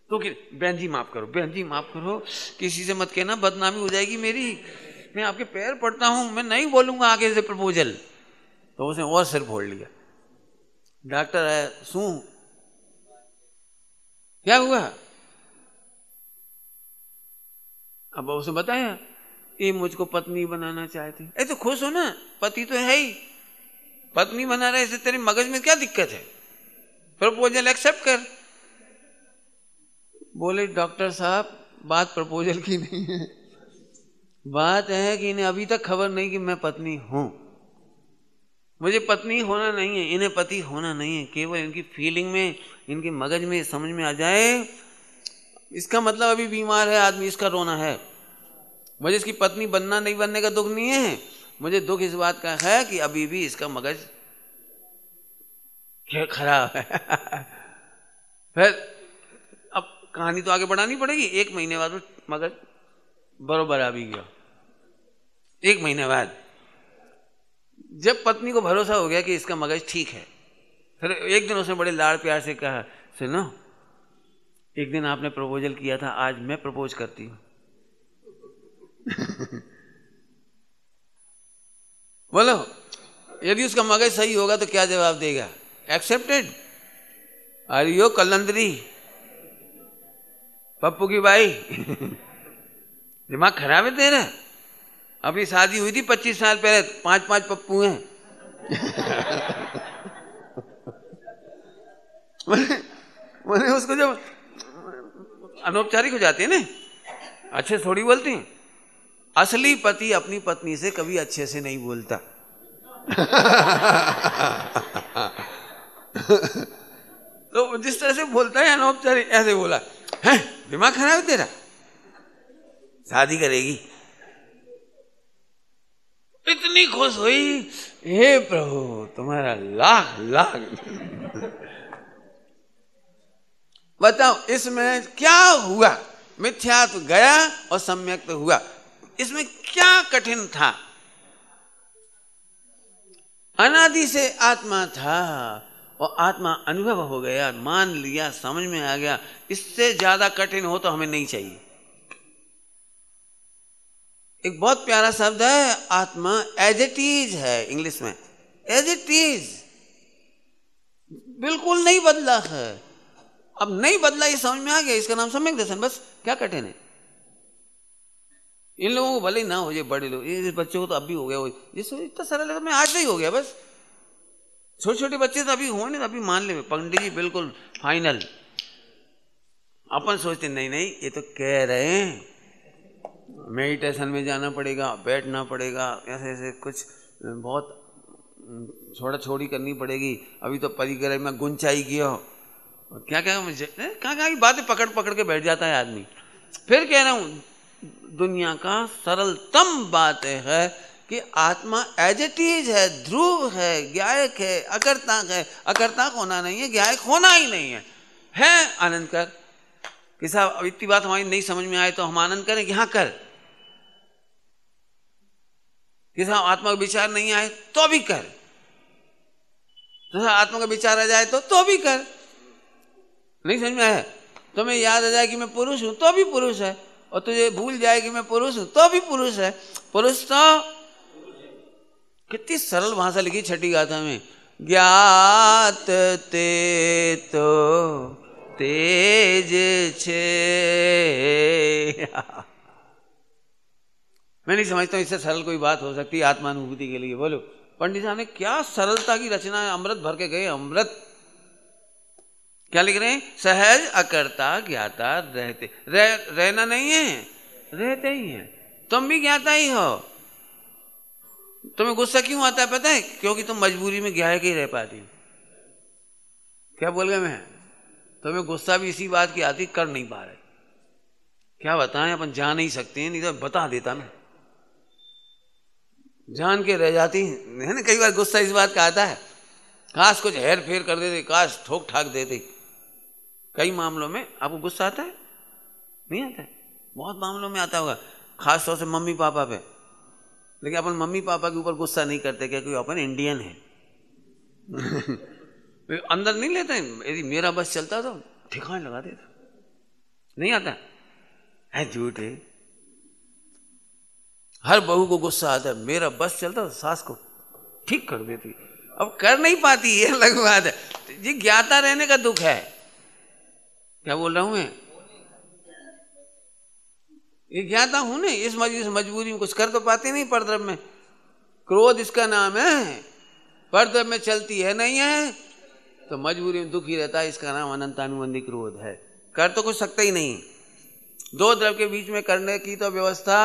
तो बहन जी माफ करो, बहन जी माफ करो, किसी से मत कहना, बदनामी हो जाएगी मेरी, मैं आपके पैर पड़ता हूं, मैं नहीं बोलूंगा आगे से प्रपोजल। तो उसने और सिर फोड़ लिया। डॉक्टर आया, सू क्या हुआ। अब उसने बताया, ये मुझको पत्नी बनाना चाहती। ऐसे तो खुश हो ना, पति तो है ही, पत्नी बना रहे, इससे तेरे मगज में क्या दिक्कत है, प्रपोजल एक्सेप्ट कर। बोले डॉक्टर साहब बात प्रपोजल की नहीं है, बात है कि इन्हें अभी तक खबर नहीं कि मैं पत्नी हूं। मुझे पत्नी होना नहीं है, इन्हें पति होना नहीं है, केवल इनकी फीलिंग में, इनके मगज में समझ में आ जाए, इसका मतलब अभी बीमार है आदमी, इसका रोना है। मुझे इसकी पत्नी बनना नहीं बनने का दुख नहीं है, मुझे दुख इस बात का है कि अभी भी इसका मगज खराब है। फिर अब कहानी तो आगे बढ़ानी पड़ेगी। 1 महीने बाद वो मगज बरोबर आ भी गया। 1 महीने बाद जब पत्नी को भरोसा हो गया कि इसका मगज ठीक है, फिर एक दिन उसने बड़े लाड़ प्यार से कहा, सुनो, एक दिन आपने प्रपोजल किया था, आज मैं प्रपोज करती हूं। बोलो, यदि उसका मगज सही होगा तो क्या जवाब देगा? एक्सेप्टेड। आर यू कलंदरी, पप्पू की भाई? दिमाग खराब है तेरा? अभी शादी हुई थी 25 साल पहले, 5-5 पप्पू हैं। मैंने उसको जब अनौपचारिक हो जाती है ना, अच्छे थोड़ी बोलती हैं। असली पति अपनी पत्नी से कभी अच्छे से नहीं बोलता। तो जिस तरह से बोलता है अनौपचारिक, ऐसे बोला है, दिमाग खराब है तेरा? शादी करेगी। इतनी खुश हुई, हे प्रभु तुम्हारा लाख लाख। बताओ इसमें क्या हुआ? मिथ्यात्व गया और सम्यक्त हुआ। इसमें क्या कठिन था? अनादि से आत्मा था और आत्मा अनुभव हो गया, मान लिया, समझ में आ गया। इससे ज्यादा कठिन हो तो हमें नहीं चाहिए। एक बहुत प्यारा शब्द है आत्मा, एज इट इज है इंग्लिश में, एज इट इज, बिल्कुल नहीं बदला है। अब नहीं बदला ये समझ में आ गया, इसका नाम सम्यक दर्शन। बस क्या कठिन है? इन लोगों को भले ही ना हो जाए, बड़े लोग, इस बच्चों को तो अब भी हो गया, वो इतना सरल है, मैं आज से ही हो गया। बस छोटे छोटे बच्चे तो अभी हो नहीं, तो अभी मान ले पंडित जी बिल्कुल फाइनल। अपन सोचते नहीं नहीं, ये तो कह रहे हैं मेडिटेशन में जाना पड़ेगा, बैठना पड़ेगा, ऐसे ऐसे कुछ बहुत छोड़ा छोड़ी करनी पड़ेगी। अभी तो परिग्रह में गुंचाई किया, क्या क्या मुझे कहाँ की बातें पकड़ पकड़ के बैठ जाता है आदमी। फिर कह रहा हूँ, दुनिया का सरलतम बात है कि आत्मा एज इट इज है, ध्रुव है, ज्ञायक है, अकर्ता है। अकर्ता होना नहीं है, ज्ञायक होना ही नहीं है आनंद कर। कि साहब अब इतनी बात हमारी नहीं समझ में आए तो हम आनंद करें कि हाँ कर। कि साहब आत्मा का विचार नहीं आए तो भी कर, तो आत्मा का विचार आ जाए तो भी कर। नहीं समझ में आया? तुम्हें याद आ जाए कि मैं पुरुष हूं तो भी पुरुष है, और तुझे भूल जाए कि मैं पुरुष हूं तो भी पुरुष है। पुरुष तो कितनी सरल भाषा लिखी छठी गाथा में, ज्ञात ते तो तेज छे। मैं नहीं समझता इससे सरल कोई बात हो सकती है आत्मानुभूति के लिए। बोलो, पंडित साहब ने क्या सरलता की रचना है, अमृत भर के गए, अमृत। क्या लिख रहे हैं? सहज अकर्ता ज्ञाता रहते। रहना नहीं है, रहते ही है। तुम भी ज्ञाता ही हो। तुम्हें गुस्सा क्यों आता है पता है? क्योंकि तुम मजबूरी में ज्ञायक ही रह पाती हो। क्या बोल गया मैं? तुम्हें गुस्सा भी इसी बात की आती, कर नहीं पा रहे। क्या बताएं, अपन जान नहीं सकते हैं, नहीं तो बता देता ना, जान के रह जाती है ना। कई बार गुस्सा इस बात का आता है, काश कुछ हेर फेर कर देते, काश ठोक ठाक देते। कई मामलों में आपको गुस्सा आता है? नहीं आता है? बहुत मामलों में आता होगा, खास तौर से मम्मी पापा पे। लेकिन अपन मम्मी पापा के ऊपर गुस्सा नहीं करते, क्या? क्योंकि अपन इंडियन है। अंदर नहीं लेते हैं, यदि मेरा बस चलता तो ठिकाने लगा देता। नहीं आता है, झूठ है। हर बहू को गुस्सा आता है, मेरा बस चलता तो सास को ठीक कर देती। अब कर नहीं पाती, ये अलग बात है। जी ज्ञाता रहने का दुख है। क्या बोल रहा हूं मैं? ये ज्ञाता हूं ना, इस मजबूरी में कुछ कर तो पाते नहीं। परद्रव्य में क्रोध इसका नाम है, परद्रव्य में चलती है नहीं है तो मजबूरी में दुख ही रहता है। इसका नाम अनंतानुबंधी क्रोध है। कर तो कुछ सकता ही नहीं। दो द्रव्य के बीच में करने की तो व्यवस्था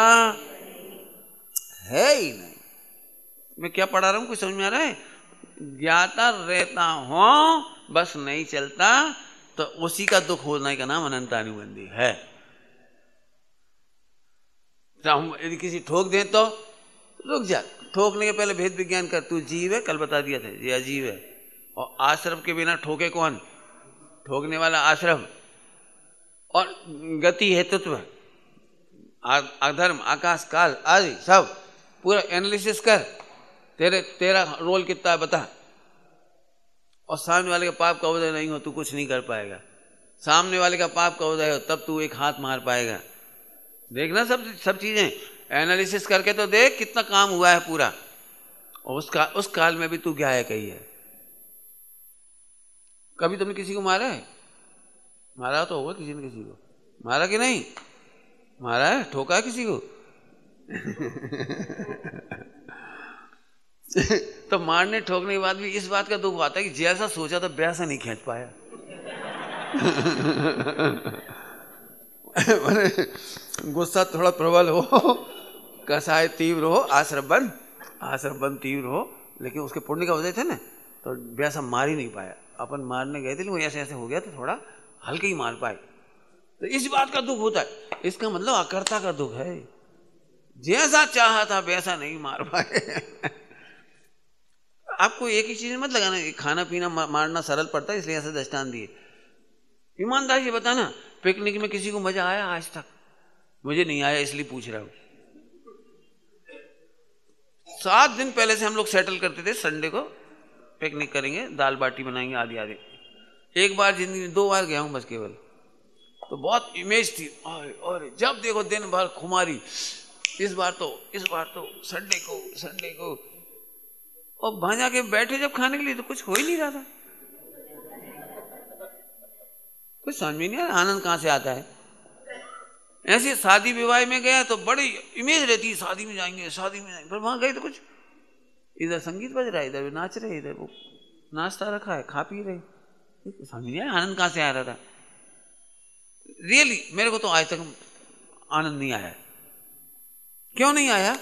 है ही नहीं। मैं क्या पढ़ा रहा हूं, कुछ समझ में आ रहा है? ज्ञाता रहता हूं, बस नहीं चलता, तो उसी का दुख होने का नाम अनंतानुबंधी है। तो हम यदि किसी ठोक दें तो रुक जा, ठोकने के पहले भेद विज्ञान कर। तू जीव है, कल बता दिया था, ये अजीव है। और आश्रम के बिना ठोके कौन? ठोकने वाला आश्रम। और गति हेतुत्व, अधर्म, आकाश काल आदि सब पूरा एनालिसिस कर, तेरा रोल कितना है बता। और सामने वाले का पाप का उदय नहीं हो तू कुछ नहीं कर पाएगा। सामने वाले का पाप का उदय हो तब तू एक हाथ मार पाएगा। देखना सब चीजें एनालिसिस करके तो देख कितना काम हुआ है पूरा। और उस काल में भी तू गायक ही है। कभी तुमने किसी को मारा है? मारा तो होगा किसी ने किसी को, मारा कि नहीं मारा है? ठोका है किसी को? तो मारने ठोकने के बाद भी इस बात का दुख आता है कि जैसा सोचा था वैसा नहीं खींच पाया। गुस्सा थोड़ा प्रबल हो, कसाय तीव्र हो, आश्रम तीव्र हो, लेकिन उसके पुण्य का वजह थे ना, तो वैसा मार ही नहीं पाया। अपन मारने गए थे लेकिन ऐसे ऐसे हो गया तो थोड़ा हल्के ही मार पाए। तो इस बात का दुख होता है। इसका मतलब अकर्ता का दुख है, जैसा चाहा था वैसा नहीं मार पाए। आपको एक ही चीज मत लगाना, खाना पीना मारना सरल पड़ता है इसलिए ऐसे दृष्टांत दिए। ईमानदारी से बताना, पिकनिक में किसी को मजा आया आज तक? मुझे नहीं आया इसलिए पूछ रहा हूं। 7 दिन पहले से हम लोग सेटल करते थे, संडे को पिकनिक करेंगे, दाल बाटी बनाएंगे आदि आदि। एक बार जिंदगी में 2 बार गया हूं बस केवल, तो बहुत इमेज थी। और जब देखो दिन भर खुमारी, इस बार तो संडे को। और भांजा के बैठे जब खाने के लिए तो कुछ हो ही नहीं रहा था, कुछ समझ में नहीं आ रहा आनंद कहां से आता है। ऐसे शादी विवाह में गया तो बड़ी इमेज रहती है, शादी में जाएंगे, पर वहां गए तो कुछ, इधर संगीत बज रहा है, इधर नाच रहे, इधर वो नाश्ता रखा है, खा पी रहे, समझ नहीं आया आनंद कहां से आ रहा था। रियली मेरे को तो आज तक आनंद नहीं आया। क्यों नहीं आया?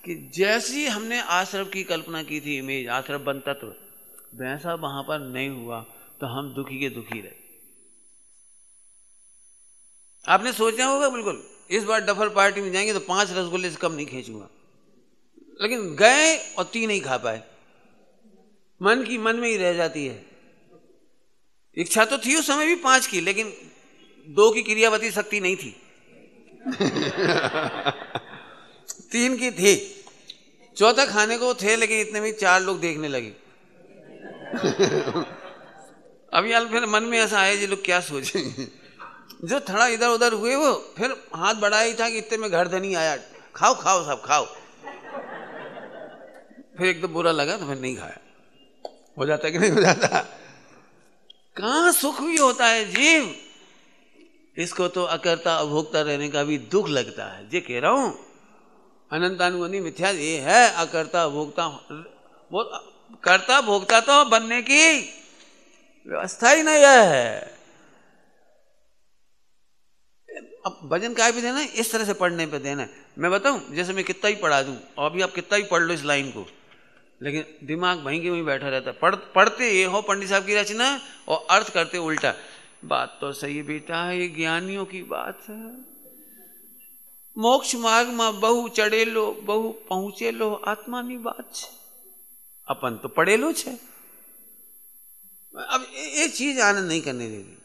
कि जैसी हमने आश्रम की कल्पना की थी, इमेज आश्रम बन तत्व, वैसा वहां पर नहीं हुआ तो हम दुखी के दुखी रहे। आपने सोचा होगा बिल्कुल इस बार डफर पार्टी में जाएंगे तो 5 रसगुल्ले से कम नहीं खींचूंगा, लेकिन गए और 3 ही खा पाए। मन में ही रह जाती है। इच्छा तो थी उस समय भी 5 की, लेकिन 2 की क्रियावती शक्ति नहीं थी। 3 की थी, चौथा खाने को थे, लेकिन इतने में 4 लोग देखने लगे। अभी यार फिर मन में ऐसा आया जी लोग क्या सोचेंगे। जो थोड़ा इधर उधर हुए वो फिर हाथ बढ़ाया ही था कि इतने में घर धनी आया, खाओ सब खाओ। फिर एकदम बुरा लगा तो फिर नहीं खाया। हो जाता कि नहीं हो जाता? कहां सुख भी होता है जीव, इसको तो अकर्ता अभोक्ता रहने का भी दुख लगता है। जे कह रहा हूं अनंतानुगंधी मिथ्या ये है, अकर्ता भोक्ता। वो कर्ता भोक्ता तो बनने की व्यवस्था ही नहीं है। अब भजन का भी देना है, इस तरह से पढ़ने पे देना है। मैं बताऊं, जैसे मैं कितना ही पढ़ा दूं और अभी आप कितना ही पढ़ लो इस लाइन को, लेकिन दिमाग वहीं के वहीं बैठा रहता है। पढ़ते ये हो पंडित साहब की रचना और अर्थ करते उल्टा। बात तो सही बेटा, ये ज्ञानियों की बात है। मोक्ष मार्ग में बहु चढ़ेलो बहु पहुंचेलो आत्मानी बात है। अपन तो पढ़ेलो छे। अब ये चीज आनंद नहीं करने देगी।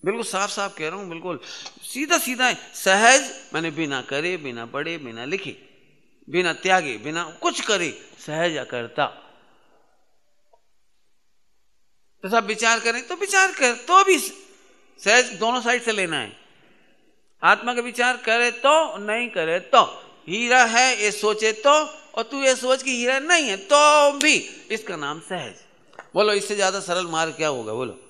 बिल्कुल साफ साफ कह रहा हूं, बिल्कुल सीधा सीधा सहज, मैंने बिना करे, बिना पढ़े, बिना लिखे, बिना त्यागे, बिना कुछ करे, सहज अकर्ता। तो सब विचार करें तो विचार कर, तो भी सहज दोनों साइड से लेना है। आत्मा का विचार करे तो, नहीं करे तो। हीरा है ये सोचे तो, और तू ये सोच कि हीरा नहीं है तो भी, इसका नाम सहज। बोलो इससे ज्यादा सरल मार्ग क्या होगा? बोलो।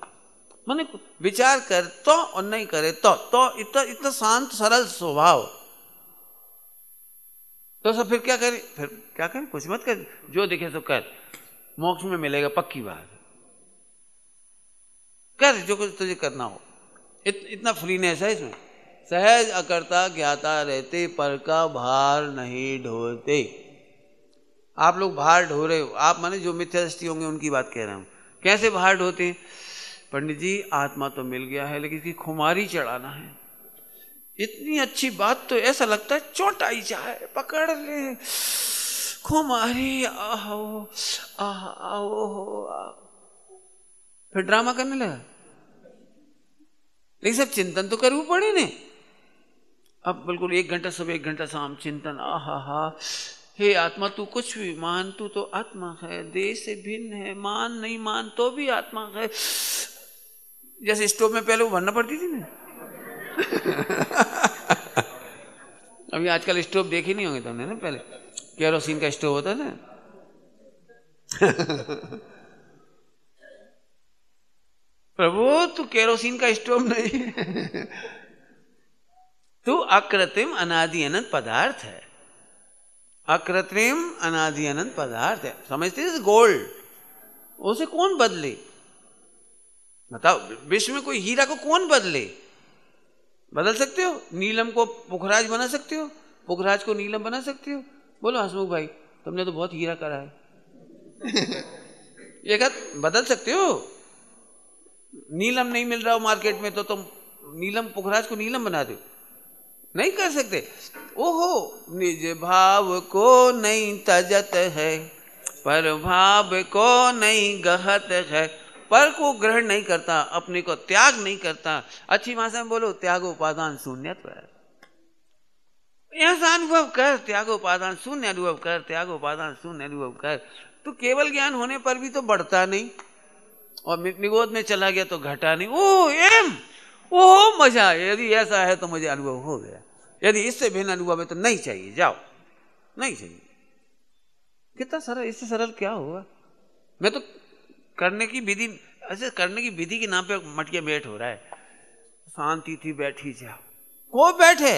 माने विचार कर तो और नहीं करे तो इतना शांत सरल स्वभाव। तो सब फिर क्या करे? कुछ मत कर, जो दिखे तो कर। मोक्ष में मिलेगा पक्की बात। कर जो कुछ तुझे करना हो। इतना फ्रीनेस है इसमें। सहज अकर्ता ज्ञाता रहते, पर का भार नहीं ढोते। आप लोग भार ढो रहे हो। आप माने जो मिथ्या दृष्टि होंगे उनकी बात कह रहा हूं। कैसे भार ढोते हैं? पंडित जी आत्मा तो मिल गया है, लेकिन इसकी खुमारी चढ़ाना है। इतनी अच्छी बात तो ऐसा लगता है चोटाई जाए, पकड़ ले खुमारी, आओ फिर ड्रामा करने लगा। लेकिन सब चिंतन तो करવું પડે ने। अब बिल्कुल 1 घंटा सुबह 1 घंटा शाम चिंतन, आहा हा, हे आत्मा तू कुछ भी मान, तू तो आत्मा है, देह से भिन्न है, मान नहीं मान तो भी आत्मा है। जैसे स्टोव में पहले वो भरना पड़ती थी ना। अभी आजकल स्टोव देखे नहीं होंगे तुमने ना, पहले केरोसिन का स्टोव होता था। प्रभु तू केरोसिन का स्टोव नहीं, तू अकृत्रिम अनादि अनंत पदार्थ है, अकृत्रिम अनादि अनंत पदार्थ है। समझते हैं गोल्ड, उसे कौन बदले? बताओ, विश्व में कोई हीरा को कौन बदले? बदल सकते हो? नीलम को पुखराज बना सकते हो? पुखराज को नीलम बना सकते हो? बोलो हसमुख भाई, तुमने तो बहुत हीरा करा है। ये कहा बदल सकते हो? नीलम नहीं मिल रहा हो मार्केट में तो तुम नीलम पुखराज को नीलम बना दो? नहीं कर सकते। ओहो, निज भाव को नहीं तजत है, पर भाव को नहीं गहत है। पर को ग्रहण नहीं करता, अपने को त्याग नहीं करता। अच्छी भाषा में बोलो, त्याग उपादान शून्यत्व है। ऐसा अनुभव कर, त्याग उपादान शून्य अनुभव कर, त्याग उपादान शून्य अनुभव कर। तो केवल ज्ञान होने पर भी तो बढ़ता नहीं, और निगोद में चला गया तो घटा नहीं। ओ एम, ओ मजा, यदि ऐसा है तो मुझे अनुभव हो गया, यदि इससे भिन्न अनुभव है तो नहीं चाहिए, जाओ, नहीं चाहिए। कितना सरल, इससे सरल क्या होगा? मैं तो करने की विधि, ऐसे करने की विधि के नाम पे मटिया बैठ हो रहा है। शांति थी, बैठी जाओ। को बैठे?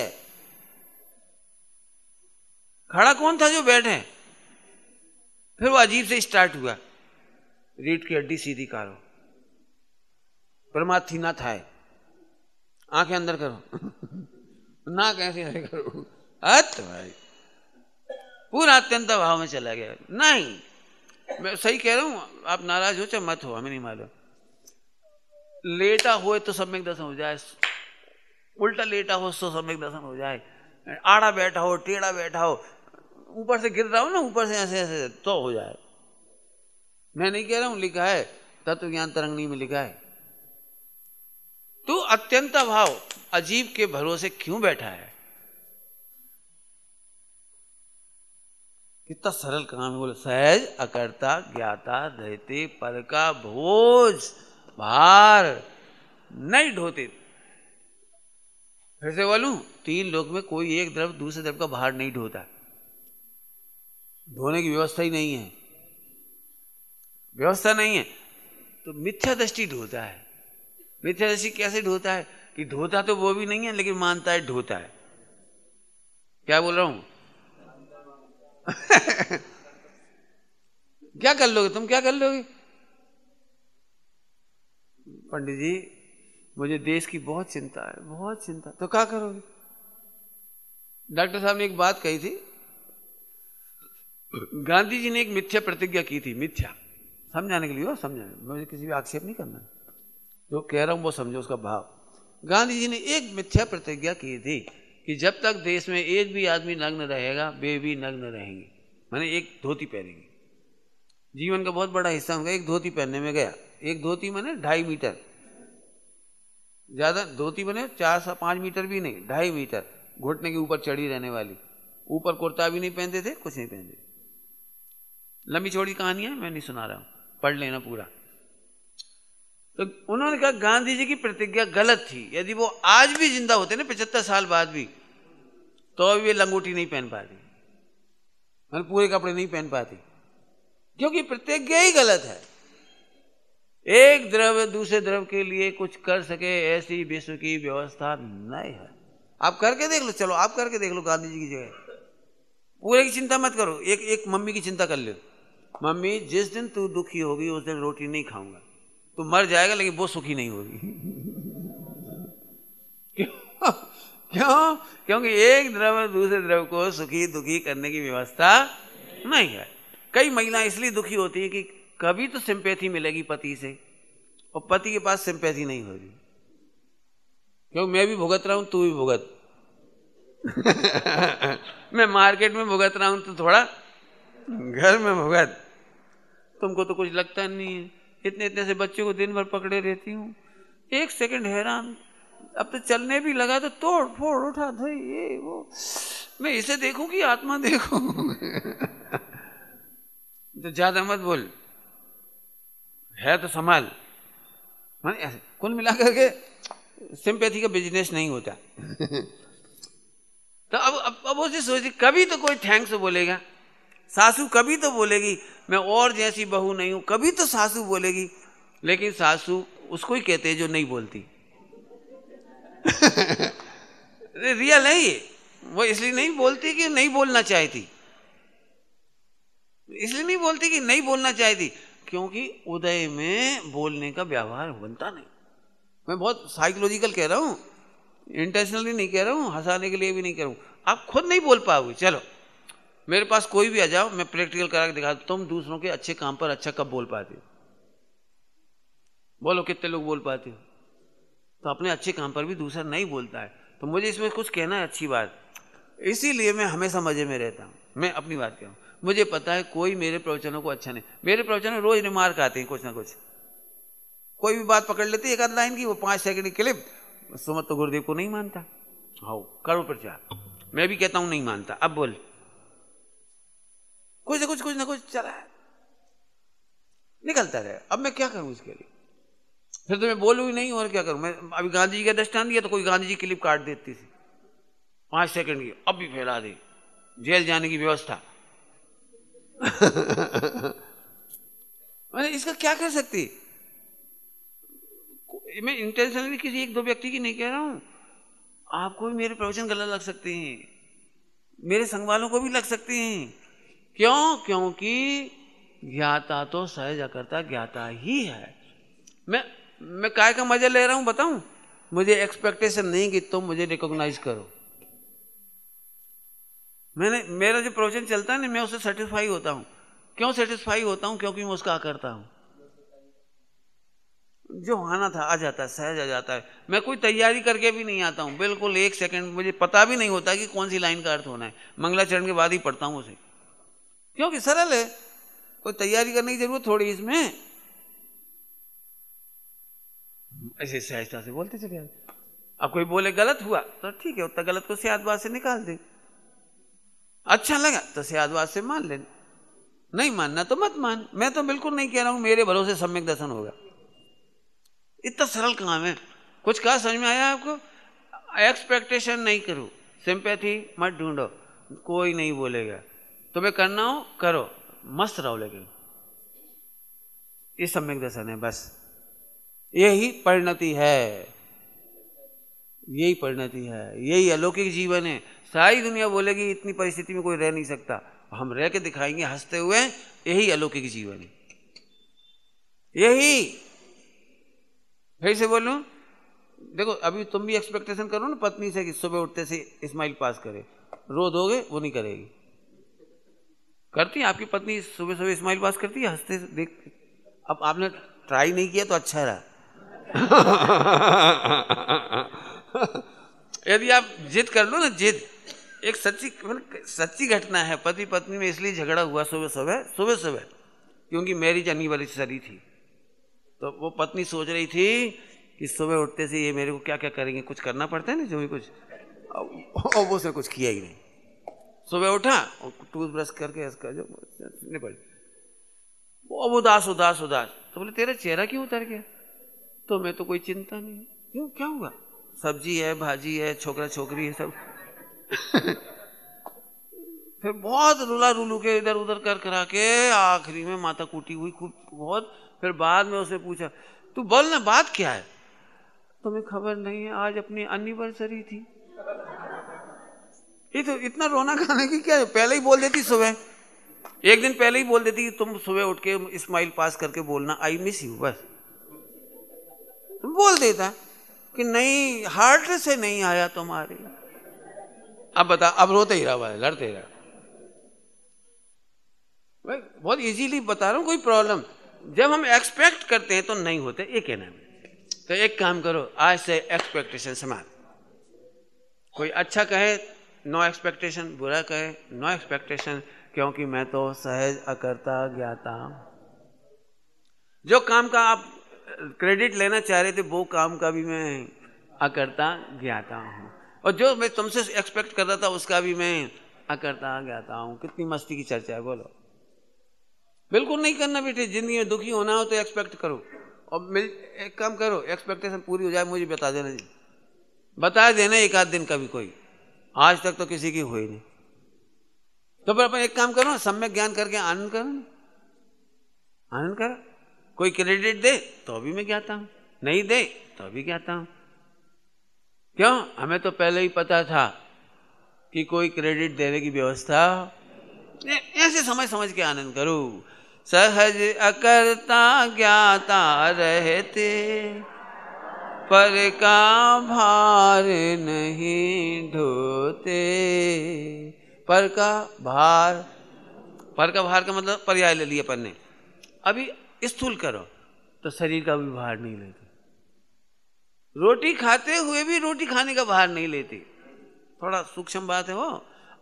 खड़ा कौन था जो बैठे? फिर वो अजीब से स्टार्ट हुआ, रीढ़ की हड्डी सीधी करो, परमार्थी ना थाए, आंखें अंदर करो, ना कैसे ऐसे करो। अच्छा भाई, पूरा अत्यंत भाव में चला गया। नहीं, मैं सही कह रहा हूं, आप नाराज हो चाहे मत हो, हमें नहीं मालूम। लेटा हो तो सम्यक दर्शन हो जाए, उल्टा लेटा हो तो सम्यक दर्शन हो जाए, आड़ा बैठा हो, टेढ़ा बैठा हो, ऊपर से गिर रहा हो ना, ऊपर से ऐसे ऐसे तो हो जाए। मैं नहीं कह रहा हूं, लिखा है तत्व ज्ञान तरंगिणी में लिखा है। तू अत्यंत भाव अजीब के भरोसे क्यों बैठा है? कितना सरल काम है। बोले सहज अकर्ता ज्ञाता रहते, पर का बोझ भार नहीं ढोते। फिर से बोलूं, 3 लोक में कोई एक द्रव दूसरे द्रव का भार नहीं ढोता, ढोने की व्यवस्था ही नहीं है, व्यवस्था नहीं है। तो मिथ्या दृष्टि ढोता है। मिथ्या दृष्टि कैसे ढोता है? कि ढोता तो वो भी नहीं है, लेकिन मानता है ढोता है। क्या बोल रहा हूं? क्या कर लोगे तुम, क्या कर लोगे? पंडित जी मुझे देश की बहुत चिंता है, बहुत चिंता। तो क्या करोगे? डॉक्टर साहब ने एक बात कही थी, गांधी जी ने एक मिथ्या प्रतिज्ञा की थी। मिथ्या समझाने के लिए हो, समझाने, मुझे किसी भी आक्षेप नहीं करना, जो कह रहा हूं वो समझो उसका भाव। गांधी जी ने एक मिथ्या प्रतिज्ञा की थी कि जब तक देश में एक भी आदमी नग्न रहेगा, वे भी नग्न रहेंगे, माने एक धोती पहनेंगे। जीवन का बहुत बड़ा हिस्सा उनका एक धोती पहनने में गया। एक धोती माने 2.5 मीटर, ज्यादा धोती बने 4 से 5 मीटर भी नहीं, 2.5 मीटर, घुटने के ऊपर चढ़ी रहने वाली। ऊपर कुर्ता भी नहीं पहनते थे, कुछ नहीं पहनते। लंबी चौड़ी कहानी है, मैं नहीं सुना रहा हूं, पढ़ लेना पूरा। तो उन्होंने कहा गांधी जी की प्रतिज्ञा गलत थी। यदि वो आज भी जिंदा होते ना 75 साल बाद भी, तो भी वे लंगोटी नहीं पहन पाती, मतलब पूरे कपड़े नहीं पहन पाती, क्योंकि प्रतिज्ञा ही गलत है। एक द्रव्य दूसरे द्रव्य के लिए कुछ कर सके ऐसी विश्व की व्यवस्था नहीं है। आप करके देख लो, चलो आप करके देख लो गांधी जी की जगह। पूरे की चिंता मत करो, एक मम्मी की चिंता कर लो। मम्मी जिस दिन तू दुखी होगी उस दिन रोटी नहीं खाऊंगा। तू मर जाएगा लेकिन वो सुखी नहीं होगी। क्यों? क्यों? क्योंकि एक द्रव्य दूसरे द्रव्य को सुखी दुखी करने की व्यवस्था नहीं है। कई महिलाएं इसलिए दुखी होती है कि कभी तो सिंपैथी मिलेगी पति से, और पति के पास सिंपैथी नहीं होगी। क्योंकि मैं भी भुगत रहा हूं, तू भी भुगत। मैं मार्केट में भुगत रहा हूं तो थोड़ा घर में भुगत। तुमको तो कुछ लगता नहीं है, इतने इतने से बच्चों को दिन भर पकड़े रहती हूँ, 1 सेकंड हैरान अब तो चलने भी लगा तो तोड़ फोड़ उठा दो ये वो, मैं इसे देखूं कि आत्मा देखूं। तो ज्यादा मत बोल, है तो संभाल। माने कुल मिलाकर के सिंपैथी का बिजनेस नहीं होता। तो अब उसे सोचिए, कभी तो कोई थैंक्स बोलेगा, सासू कभी तो बोलेगी मैं और जैसी बहू नहीं हूं, कभी तो सासू बोलेगी, लेकिन सासू उसको ही कहते हैं जो नहीं बोलती। रियल है ये, वो इसलिए नहीं बोलती कि नहीं बोलना चाहती, इसलिए नहीं बोलती कि नहीं बोलना चाहती, क्योंकि उदय में बोलने का व्यवहार बनता नहीं। मैं बहुत साइकोलॉजिकल कह रहा हूं, इंटेंशनली नहीं कह रहा हूं, हंसाने के लिए भी नहीं कह रहा हूं। आप खुद नहीं बोल पाओगे, चलो मेरे पास कोई भी आ जाओ, मैं प्रैक्टिकल करा के दिखा, तुम दूसरों के अच्छे काम पर अच्छा कब बोल पाते हो? बोलो कितने लोग बोल पाते हो? तो अपने अच्छे काम पर भी दूसरा नहीं बोलता है। तो मुझे इसमें कुछ कहना है अच्छी बात, इसीलिए मैं हमेशा मजे में रहता हूँ। मैं अपनी बात कह रहा हूँ, मुझे पता है कोई मेरे प्रवचनों को अच्छा नहीं, मेरे प्रवचन में रोज रिमार्क आते हैं कुछ ना कुछ, कोई भी बात पकड़ लेते एक आध लाइन की, वो 5 सेकंड की क्लिप, सुमत तो गुरुदेव को नहीं मानता, हाँ करो प्रचार, मैं भी कहता हूं नहीं मानता, अब बोल, कुछ ना कुछ चला है, निकलता रहे। अब मैं क्या करूं इसके लिए? फिर तो मैं बोलूं ही नहीं, और क्या करूं? मैं अभी गांधी जी का दृष्टांत दिया तो कोई गांधी जी क्लिप काट देती थी 5 सेकंड की, अब भी फैला दे, जेल जाने की व्यवस्था। मैंने इसका क्या कर सकती? मैं इंटेंशनली किसी एक दो व्यक्ति की नहीं कह रहा हूं, आपको भी मेरे प्रवचन गलत लग सकते हैं, मेरे संग वालों को भी लग सकते हैं। क्यों? क्योंकि ज्ञाता तो सहज अकर्ता ज्ञाता ही है। मैं काय का मजा ले रहा हूं बताऊं? मुझे एक्सपेक्टेशन नहीं कि तुम मुझे रिकॉग्नाइज करो। मेरा जो प्रवचन चलता है ना, मैं उससे सेटिस्फाई होता हूं। क्यों सेटिस्फाई होता हूं? क्योंकि मैं उसका करता हूं, जो आना था आ जाता है, सहज आ जाता है। मैं कोई तैयारी करके भी नहीं आता हूं, बिल्कुल 1 सेकंड मुझे पता भी नहीं होता कि कौन सी लाइन का अर्थ होना है, मंगलाचरण के बाद ही पढ़ता हूं उसे, क्योंकि सरल है, कोई तैयारी करने की जरूरत थोड़ी इसमें, ऐसे सहजता से बोलते चले जाते। अब कोई बोले गलत हुआ तो ठीक है, उतना गलत को सियादबाद से निकाल दे, अच्छा लगा तो सियादबाद से मान ले, नहीं मानना तो मत मान। मैं तो बिल्कुल नहीं कह रहा हूं मेरे भरोसे सम्यक दर्शन होगा, इतना सरल काम है। कुछ कहा समझ में आया आपको? एक्सपेक्टेशन नहीं करो, सिंपैथी मत ढूंढो, कोई नहीं बोलेगा, तुम्हें करना हो करो, मस्त रहो, लेकिन ये सम्यक दर्शन है, बस यही परिणति है, यही परिणति है, यही अलौकिक जीवन है। सारी दुनिया बोलेगी इतनी परिस्थिति में कोई रह नहीं सकता, हम रह के दिखाएंगे हंसते हुए, यही अलौकिक जीवन है, यही। फिर से बोलूं, देखो अभी तुम भी एक्सपेक्टेशन करो ना पत्नी से कि सुबह उठते से स्माइल पास करे, रो दोगे वो नहीं करेगी। करती है आपकी पत्नी सुबह सुबह स्माइल पास करती है हंसते देख? अब आपने ट्राई नहीं किया तो अच्छा रहा। यदि आप जिद कर लो ना, जिद एक सच्ची घटना है, पति पत्नी में इसलिए झगड़ा हुआ सुबह क्योंकि मैरिज एनिवर्सरी थी, तो वो पत्नी सोच रही थी कि सुबह उठते से ये मेरे को क्या क्या करेंगे, कुछ करना पड़ता है ना जो भी कुछ, और वो उसने कुछ किया ही नहीं। सुबह उठा और टूथब्रश करके इसका जो निपट, वो अब उदास, तो बोले तेरा चेहरा क्यों उतर गया? तो मैं तो कोई चिंता नहीं। क्यों, क्या हुआ? सब्जी है, भाजी है, छोकरा छोकरी है सब। फिर बहुत रुला रुलू के इधर उधर कर करा के आखिरी में माता कूटी हुई खूब बहुत। फिर बाद में उसने पूछा तू बोल ना बात क्या है? तुम्हें खबर नहीं है आज अपनी एनिवर्सरी थी। ये तो इतना रोना खाने की क्या है, पहले ही बोल देती, सुबह एक दिन पहले ही बोल देती कि तुम सुबह उठ के स्माइल पास करके बोलना आई मिस यू, बस बोल देता कि नहीं हार्ट से नहीं आया तुम्हारे। अब बता, अब रोते ही रहा, लड़ते ही रहा। बहुत इजीली बता रहा हूं, कोई प्रॉब्लम। जब हम एक्सपेक्ट करते हैं तो नहीं होते, ये कहना है। तो एक काम करो, आज से एक्सपेक्टेशन समाप्त। कोई अच्छा कहे नो एक्सपेक्टेशन, बुरा कहे नो एक्सपेक्टेशन, क्योंकि मैं तो सहज अकर्ता ज्ञाता। जो काम का आप क्रेडिट लेना चाह रहे थे वो काम का भी मैं अकर्ता ज्ञाता हूँ। और जो मैं तुमसे एक्सपेक्ट कर रहा था उसका भी मैं अकर्ता ज्ञाता हूँ। कितनी मस्ती की चर्चा है, बोलो। बिल्कुल नहीं करना बेटे। जिंदगी में दुखी होना हो तो एक्सपेक्ट करो, और एक काम करो, एक्सपेक्टेशन पूरी हो जाए मुझे बता देना जी, बता देना एक आध दिन कभी कोई। आज तक तो किसी की हुई नहीं। तो फिर अपन एक काम करो, सम्यक ज्ञान करके आनंद करो, आनंद करो। कोई क्रेडिट दे तो भी मैं ज्ञाता हूं, नहीं दे तो भी ज्ञाता हूं। क्यों? हमें तो पहले ही पता था कि कोई क्रेडिट देने की व्यवस्था। ऐसे समझ समझ के आनंद करो। सहज अकर्ता ज्ञाता रहते, पर का भार नहीं ढोते। पर का भार, पर का भार का मतलब पर्याय ले लिया अपन ने। अभी स्थूल करो तो शरीर का भी भार नहीं लेते। रोटी खाते हुए भी रोटी खाने का भार नहीं लेते। थोड़ा सूक्ष्म बात है वो।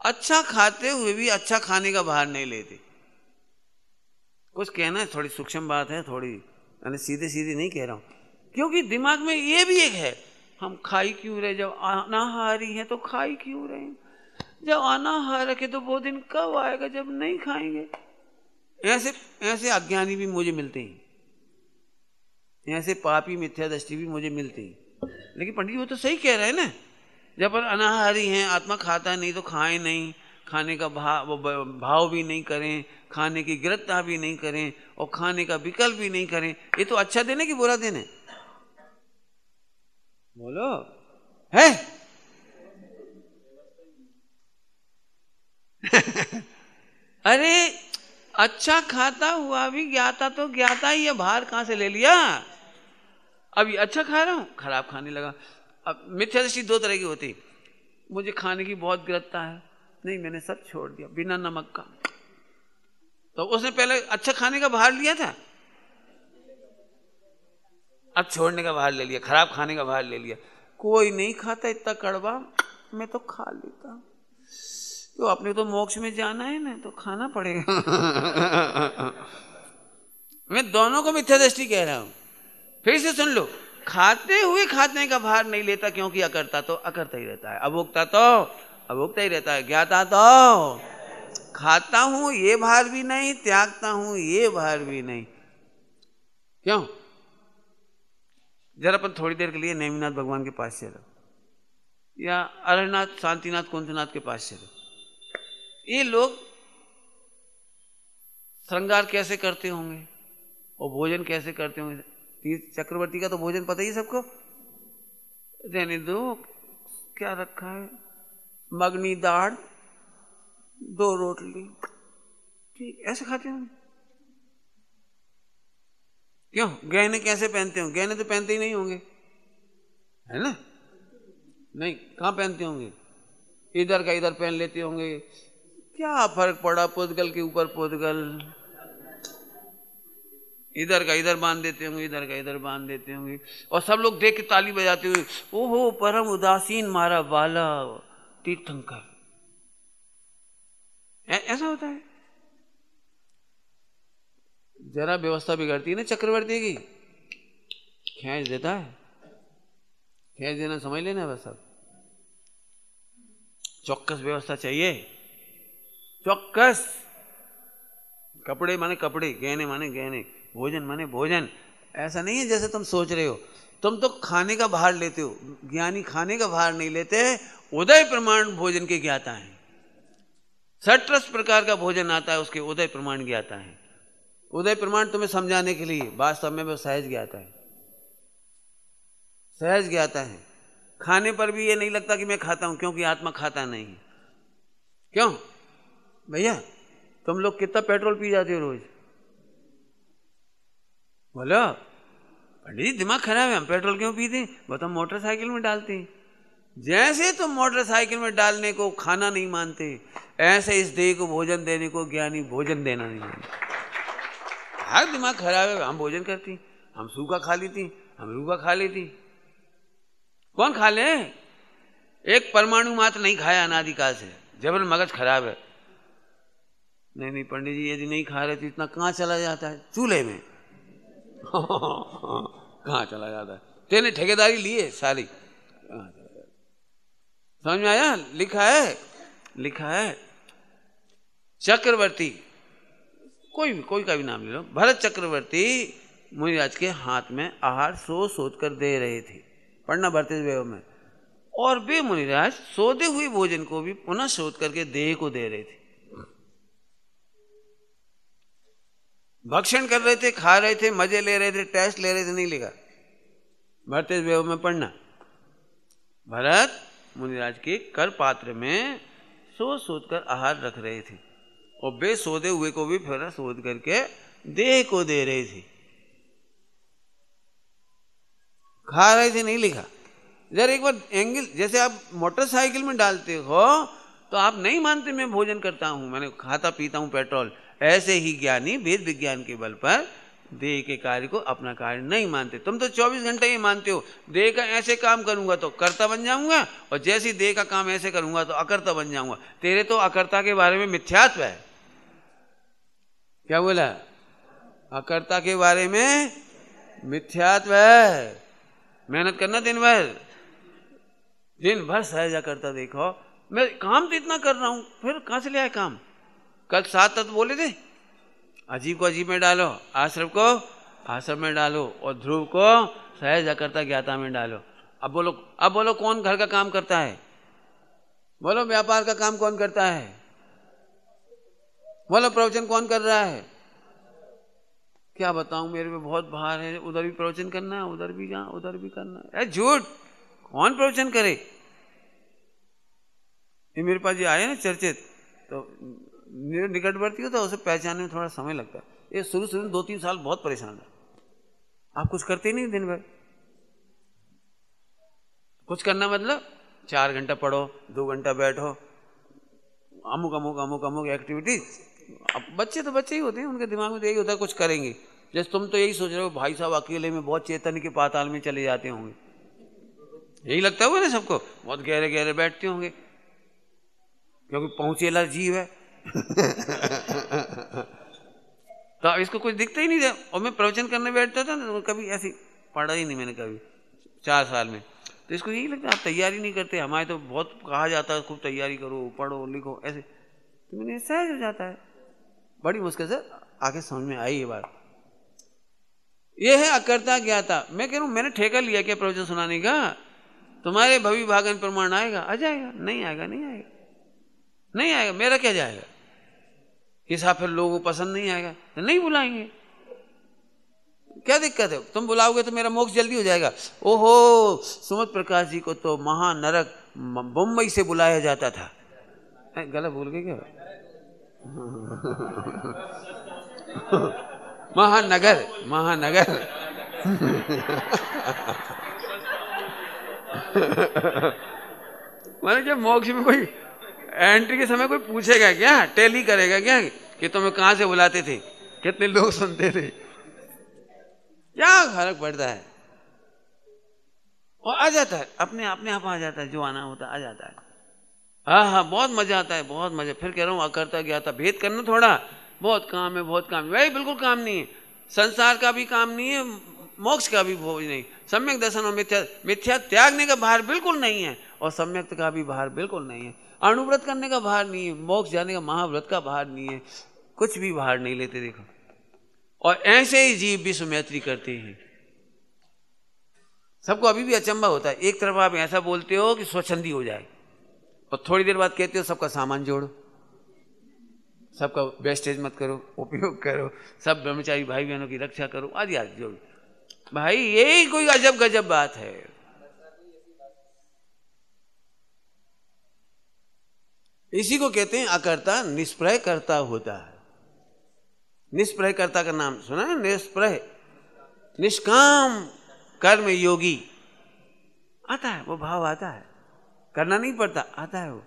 अच्छा खाते हुए भी अच्छा खाने का भार नहीं लेते। कुछ कहना है, थोड़ी सूक्ष्म बात है, थोड़ी मैंने सीधे सीधे नहीं कह रहा हूं, क्योंकि दिमाग में ये भी एक है, हम खाई क्यों रहे? जब अनाहारी है तो खाई क्यों रहे? जब अनाहार रखे तो वो दिन कब आएगा जब नहीं खाएंगे? ऐसे ऐसे अज्ञानी भी मुझे मिलते हैं, ऐसे पापी मिथ्या दृष्टि भी मुझे मिलती है। लेकिन पंडित जी वो तो सही कह रहे हैं ना, जब अपन अनाहारी हैं, आत्मा खाता नहीं तो खाएं नहीं, खाने का भाव भी नहीं करें, खाने की गिरफ्तार भी नहीं करें, और खाने का विकल्प भी नहीं करें। ये तो अच्छा दिन है कि बुरा दिन है? बोलो है। अरे अच्छा खाता हुआ भी ज्ञाता तो ज्ञाता ही है, भार कहां से ले लिया? अभी अच्छा खा रहा हूं, खराब खाने लगा। अब मिथ्या दृष्टि दो तरह की होती। मुझे खाने की बहुत गिरफ्तार है, नहीं मैंने सब छोड़ दिया बिना नमक का। तो उसने पहले अच्छा खाने का भार लिया था, अब छोड़ने का भार ले लिया, खराब खाने का भार ले लिया। कोई नहीं खाता इतना कड़वा, मैं तो खा लेता। तो अपने तो मोक्ष में जाना है ना, तो खाना पड़ेगा। मैं दोनों को मिथ्या दृष्टि कह रहा हूं। फिर से सुन लो, खाते हुए खाने का भार नहीं लेता, क्योंकि अकर्ता तो अकर्ता ही रहता है, अभोक्ता तो अभोक्ता ही रहता है, ज्ञाता तो खाता हूं ये भार भी नहीं, त्यागता हूं ये भार भी नहीं। क्यों? जरा अपन थोड़ी देर के लिए नेमिनाथ भगवान के पास चलो, या अरनाथ, शांतिनाथ, कुंतनाथ के पास चलो। ये लोग श्रृंगार कैसे करते होंगे और भोजन कैसे करते होंगे? तीर्थ चक्रवर्ती का तो भोजन पता ही सबको। रहने दो, क्या रखा है? मगनी दाढ़, 2 रोटली, ठीक, ऐसे खाते होंगे। क्यों? गहने कैसे पहनते होंगे? गहने तो पहनते ही नहीं होंगे, है ना? नहीं, कहाँ पहनते होंगे? इधर का इधर पहन लेते होंगे। क्या फर्क पड़ा? पुद्गल के ऊपर पुद्गल, इधर का इधर बांध देते होंगे, इधर का इधर बांध देते होंगे, और सब लोग देख के ताली बजाते हुए, ओहो परम उदासीन मारा बाला तीर्थंकर। ऐसा होता है। जरा व्यवस्था बिगड़ती है ना चक्रवर्ती की, खींच देता है। खींच देना समझ लेना बस। अब चौक्कस व्यवस्था चाहिए, चौक्कस। कपड़े माने कपड़े, गहने माने गहने, भोजन माने भोजन। ऐसा नहीं है जैसे तुम सोच रहे हो। तुम तो खाने का भार लेते हो, ज्ञानी खाने का भार नहीं लेते। उदय प्रमाण भोजन के ज्ञाता है। 67 प्रकार का भोजन आता है, उसके उदय प्रमाण ज्ञाता है। उदय प्रमाण तुम्हें समझाने के लिए, वास्तव में वो सहज ज्ञाता है, सहज ज्ञाता है। खाने पर भी ये नहीं लगता कि मैं खाता हूं, क्योंकि आत्मा खाता नहीं। क्यों भैया? तुम लोग कितना पेट्रोल पी जाते हो रोज? बोलो पंडित जी, दिमाग खराब है, हम पेट्रोल क्यों पीते? वो तो मोटरसाइकिल में डालते हैं। जैसे तुम मोटरसाइकिल में डालने को खाना नहीं मानते, ऐसे इस देह को भोजन देने को ज्ञानी भोजन देना नहीं मानते। हर दिमाग खराब है। हम भोजन करती, हम सूखा खा लेती, हम रूखा खा लेती। कौन खा ले? एक परमाणु मात्र नहीं खाया अनादिकाल से, जबरन मगज खराब है। नहीं पंडित जी, यदि नहीं खा रहे तो इतना कहाँ चला जाता है? चूल्हे में। कहाँ चला जाता है? तेने ठेकेदारी ली है सारी, समझ में आया? लिखा है चक्रवर्ती, कोई का भी नाम ले लो, भरत चक्रवर्ती मुनिराज के हाथ में आहार सोच कर दे रहे थे, पढ़ना भरते वेव में। और वे मुनिराज सोते हुए भोजन को भी पुनः शोध करके देह को दे रहे थे। भक्षण कर रहे थे, खा रहे थे, मजे ले रहे थे, टेस्ट ले रहे थे, नहीं लिखा भरते वेव में पढ़ना। भरत मुनिराज के कर पात्र में सोच कर आहार रख रहे थे और वे सोते हुए को भी फिर शोध करके देह को दे रहे थे। खा रहे थे, नहीं लिखा। जरा एक बार एंगल, जैसे आप मोटरसाइकिल में डालते हो तो आप नहीं मानते मैं भोजन करता हूं, मैंने खाता पीता हूं पेट्रोल, ऐसे ही ज्ञानी वेद विज्ञान के बल पर देह के कार्य को अपना कार्य नहीं मानते। तुम तो 24 घंटे ही मानते हो, देह का ऐसे काम करूंगा तो कर्ता बन जाऊंगा और जैसे देह का काम ऐसे करूंगा तो अकर्ता बन जाऊंगा। तेरे तो अकर्ता के बारे में मिथ्यात्व है। क्या बोला? अकर्ता के बारे में मिथ्यात्व है। मेहनत करना दिन भर सहजा करता। देखो मैं काम तो इतना कर रहा हूं, फिर कहां से ले आए काम? कल 7 तत्व बोले थे, अजीब को अजीब में डालो, आश्रम को आश्रम में डालो और ध्रुव को सहज अकर्ता ज्ञाता में डालो। अब बोलो कौन घर का काम करता है? बोलो व्यापार का काम कौन करता है? बोलो प्रवचन कौन कर रहा है? क्या बताऊं, मेरे पे बहुत भार है, उधर भी प्रवचन करना है, उधर भी जाना, उधर भी करना है। झूठ, कौन प्रवचन करे? ये मेरे पास ये आए ना चर्चित, तो मेरे निकटवर्ती हो तो उसे पहचानने में थोड़ा समय लगता है। ये शुरू में 2-3 साल बहुत परेशान है। आप कुछ करते नहीं दिन भर, कुछ करना मतलब 4 घंटा पढ़ो, 2 घंटा बैठो, अमुक एक्टिविटीज। अब बच्चे तो बच्चे ही होते हैं, उनके दिमाग में तो यही होता है कुछ करेंगे। जैसे तुम तो यही सोच रहे हो भाई साहब अकेले में बहुत चेतन के पाताल में चले जाते होंगे, यही लगता होगा ना सबको, बहुत गहरे गहरे बैठते होंगे क्योंकि पहुंचेला जीव है। तो इसको कुछ दिखता ही नहीं था। और मैं प्रवचन करने बैठता था ना, कभी ऐसी पढ़ा ही नहीं मैंने कभी 4 साल में। तो इसको यही लगता आप तैयारी नहीं करते, हमारे तो बहुत कहा जाता है खूब तैयारी करो, पढ़ो लिखो, ऐसे। तो मैंने सहज हो जाता है। बड़ी मुश्किल से आगे समझ में आई ये बात। ये है अकर्ता ज्ञाता। मैं कह रहा हूं मैंने ठेका लिया क्या प्रवचन सुनाने का? तुम्हारे भवि भागन प्रमाण आएगा, आ जाएगा, नहीं आएगा नहीं आएगा नहीं आएगा, मेरा क्या जाएगा? हिसाब फिर लोगों को पसंद नहीं आएगा तो नहीं बुलाएंगे, क्या दिक्कत है? तुम बुलाओगे तो मेरा मोक्ष जल्दी हो जाएगा। ओहो, सुमत प्रकाश जी को तो महानरक मुंबई से बुलाया जाता था। गलत भूल गए क्या? महानगर मतलब जब मोक्ष में कोई एंट्री के समय कोई पूछेगा क्या, टेली करेगा क्या कि तुम्हें कहां से बुलाते थे, कितने लोग सुनते थे? क्या फर्क पड़ता है? और आ जाता है अपने आप आ जाता है, जो आना होता आ जाता है। हाँ, बहुत मजा आता है, बहुत मजा। फिर कह रहा हूँ अकर्ता ज्ञाता भेद करना थोड़ा, बहुत काम है, बहुत काम है। वही बिल्कुल काम नहीं है, संसार का भी काम नहीं है, मोक्ष का भी भोज नहीं। सम्यक दर्शन और मिथ्या त्यागने का भार बिल्कुल नहीं है और सम्यक का भी भार बिल्कुल नहीं है। अणुव्रत करने का भार नहीं है, मोक्ष जाने का महाव्रत का भार नहीं है, कुछ भी भार नहीं लेते। देखो, और ऐसे ही जीव विश्व मैत्री करते हैं। सबको अभी भी अचंभा होता है। एक तरफ आप ऐसा बोलते हो कि स्वच्छंदी हो जाए और थोड़ी देर बाद कहते हो सबका सामान जोड़ो, सबका वेस्टेज मत करो, उपयोग करो, सब ब्रह्मचारी भाई बहनों की रक्षा करो, आदि आदि। जोड़ो भाई, यही कोई अजब गजब बात है। इसी को कहते हैं अकर्ता निष्प्रय कर्ता होता है। निष्प्रय कर्ता का नाम सुना है? निष्प्रय, निष्काम कर्म योगी आता है, वो भाव आता है, करना नहीं पड़ता, आता है वो।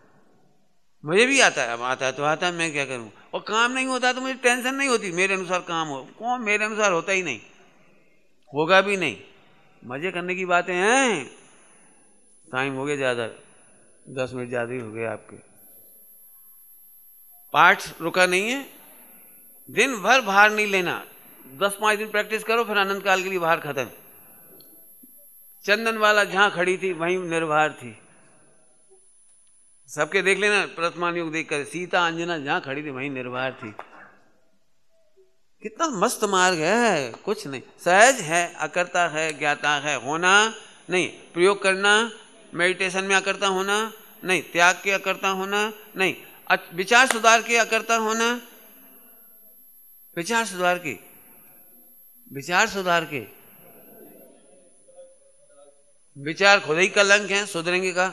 मुझे भी आता है, अब आता है तो आता है, मैं क्या करूं? और काम नहीं होता तो मुझे टेंशन नहीं होती, मेरे अनुसार काम हो। कौन मेरे अनुसार होता ही नहीं, होगा भी नहीं। मजे करने की बातें हैं। टाइम हो गया ज्यादा, 10 मिनट ज्यादा ही हो गए आपके। पाठ रुका नहीं है, दिन भर भार नहीं लेना। 10-5 दिन प्रैक्टिस करो, फिर अनंत काल के लिए भार खत्म। चंदन वाला जहां खड़ी थी वहीं निर्भर थी। सबके देख लेना वर्तमान युग देख कर, सीता अंजना जहां खड़ी थी वहीं निर्भर थी। कितना मस्त मार्ग है, कुछ नहीं, सहज है, अकर्ता है, ज्ञाता है, होना नहीं, प्रयोग करना, मेडिटेशन में अकर्ता होना नहीं, त्याग के अकर्ता होना नहीं, विचार सुधार के अकर्ता होना, विचार सुधार के, विचार सुधार के, विचार खुद ही कलंक है, सुधरेंगे का?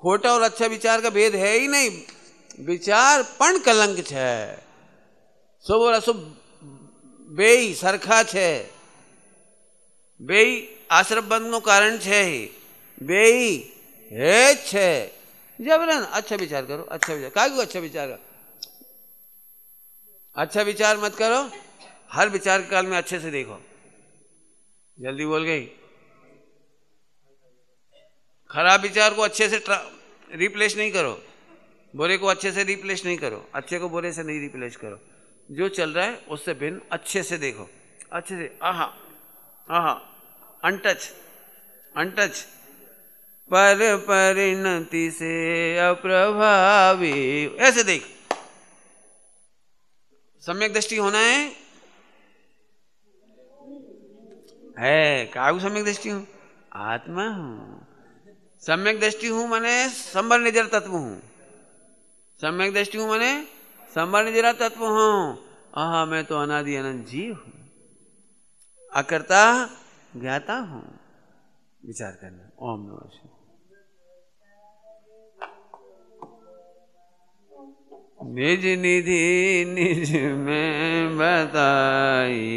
खोटा और अच्छा विचार का भेद है ही नहीं, विचार पण कलंक है, शुभ और अशुभ बेई सरखा छे, बेई आश्रम बंध नो कारण छे, बेई है छे। जबरन अच्छा विचार करो, अच्छा विचार का क्यों अच्छा विचार करो? अच्छा विचार मत करो, हर विचार के काल में अच्छे से देखो। जल्दी बोल गई। खराब विचार को अच्छे से रिप्लेस नहीं करो, बुरे को अच्छे से रिप्लेस नहीं करो, अच्छे को बुरे से नहीं रिप्लेस करो। जो चल रहा है उससे भिन्न अच्छे से देखो, अच्छे से, आहा आहा, अनटच अनटच, पर परिणति से अप्रभावी, ऐसे देख। सम्यक दृष्टि होना है काहू सम्यक दृष्टि हूं? आत्मा हूं। सम्यक दृष्टि हूं माने संबर निजर तत्व हूं, सम्यक दृष्टि हूं माने संबर निजरा तत्व हूं। आहा, मैं तो अनादि अनंत जीव हूं, अकर्ता ज्ञाता हूं। विचार करना। ओम नमः शिवाय। निज निधि निज में बताई,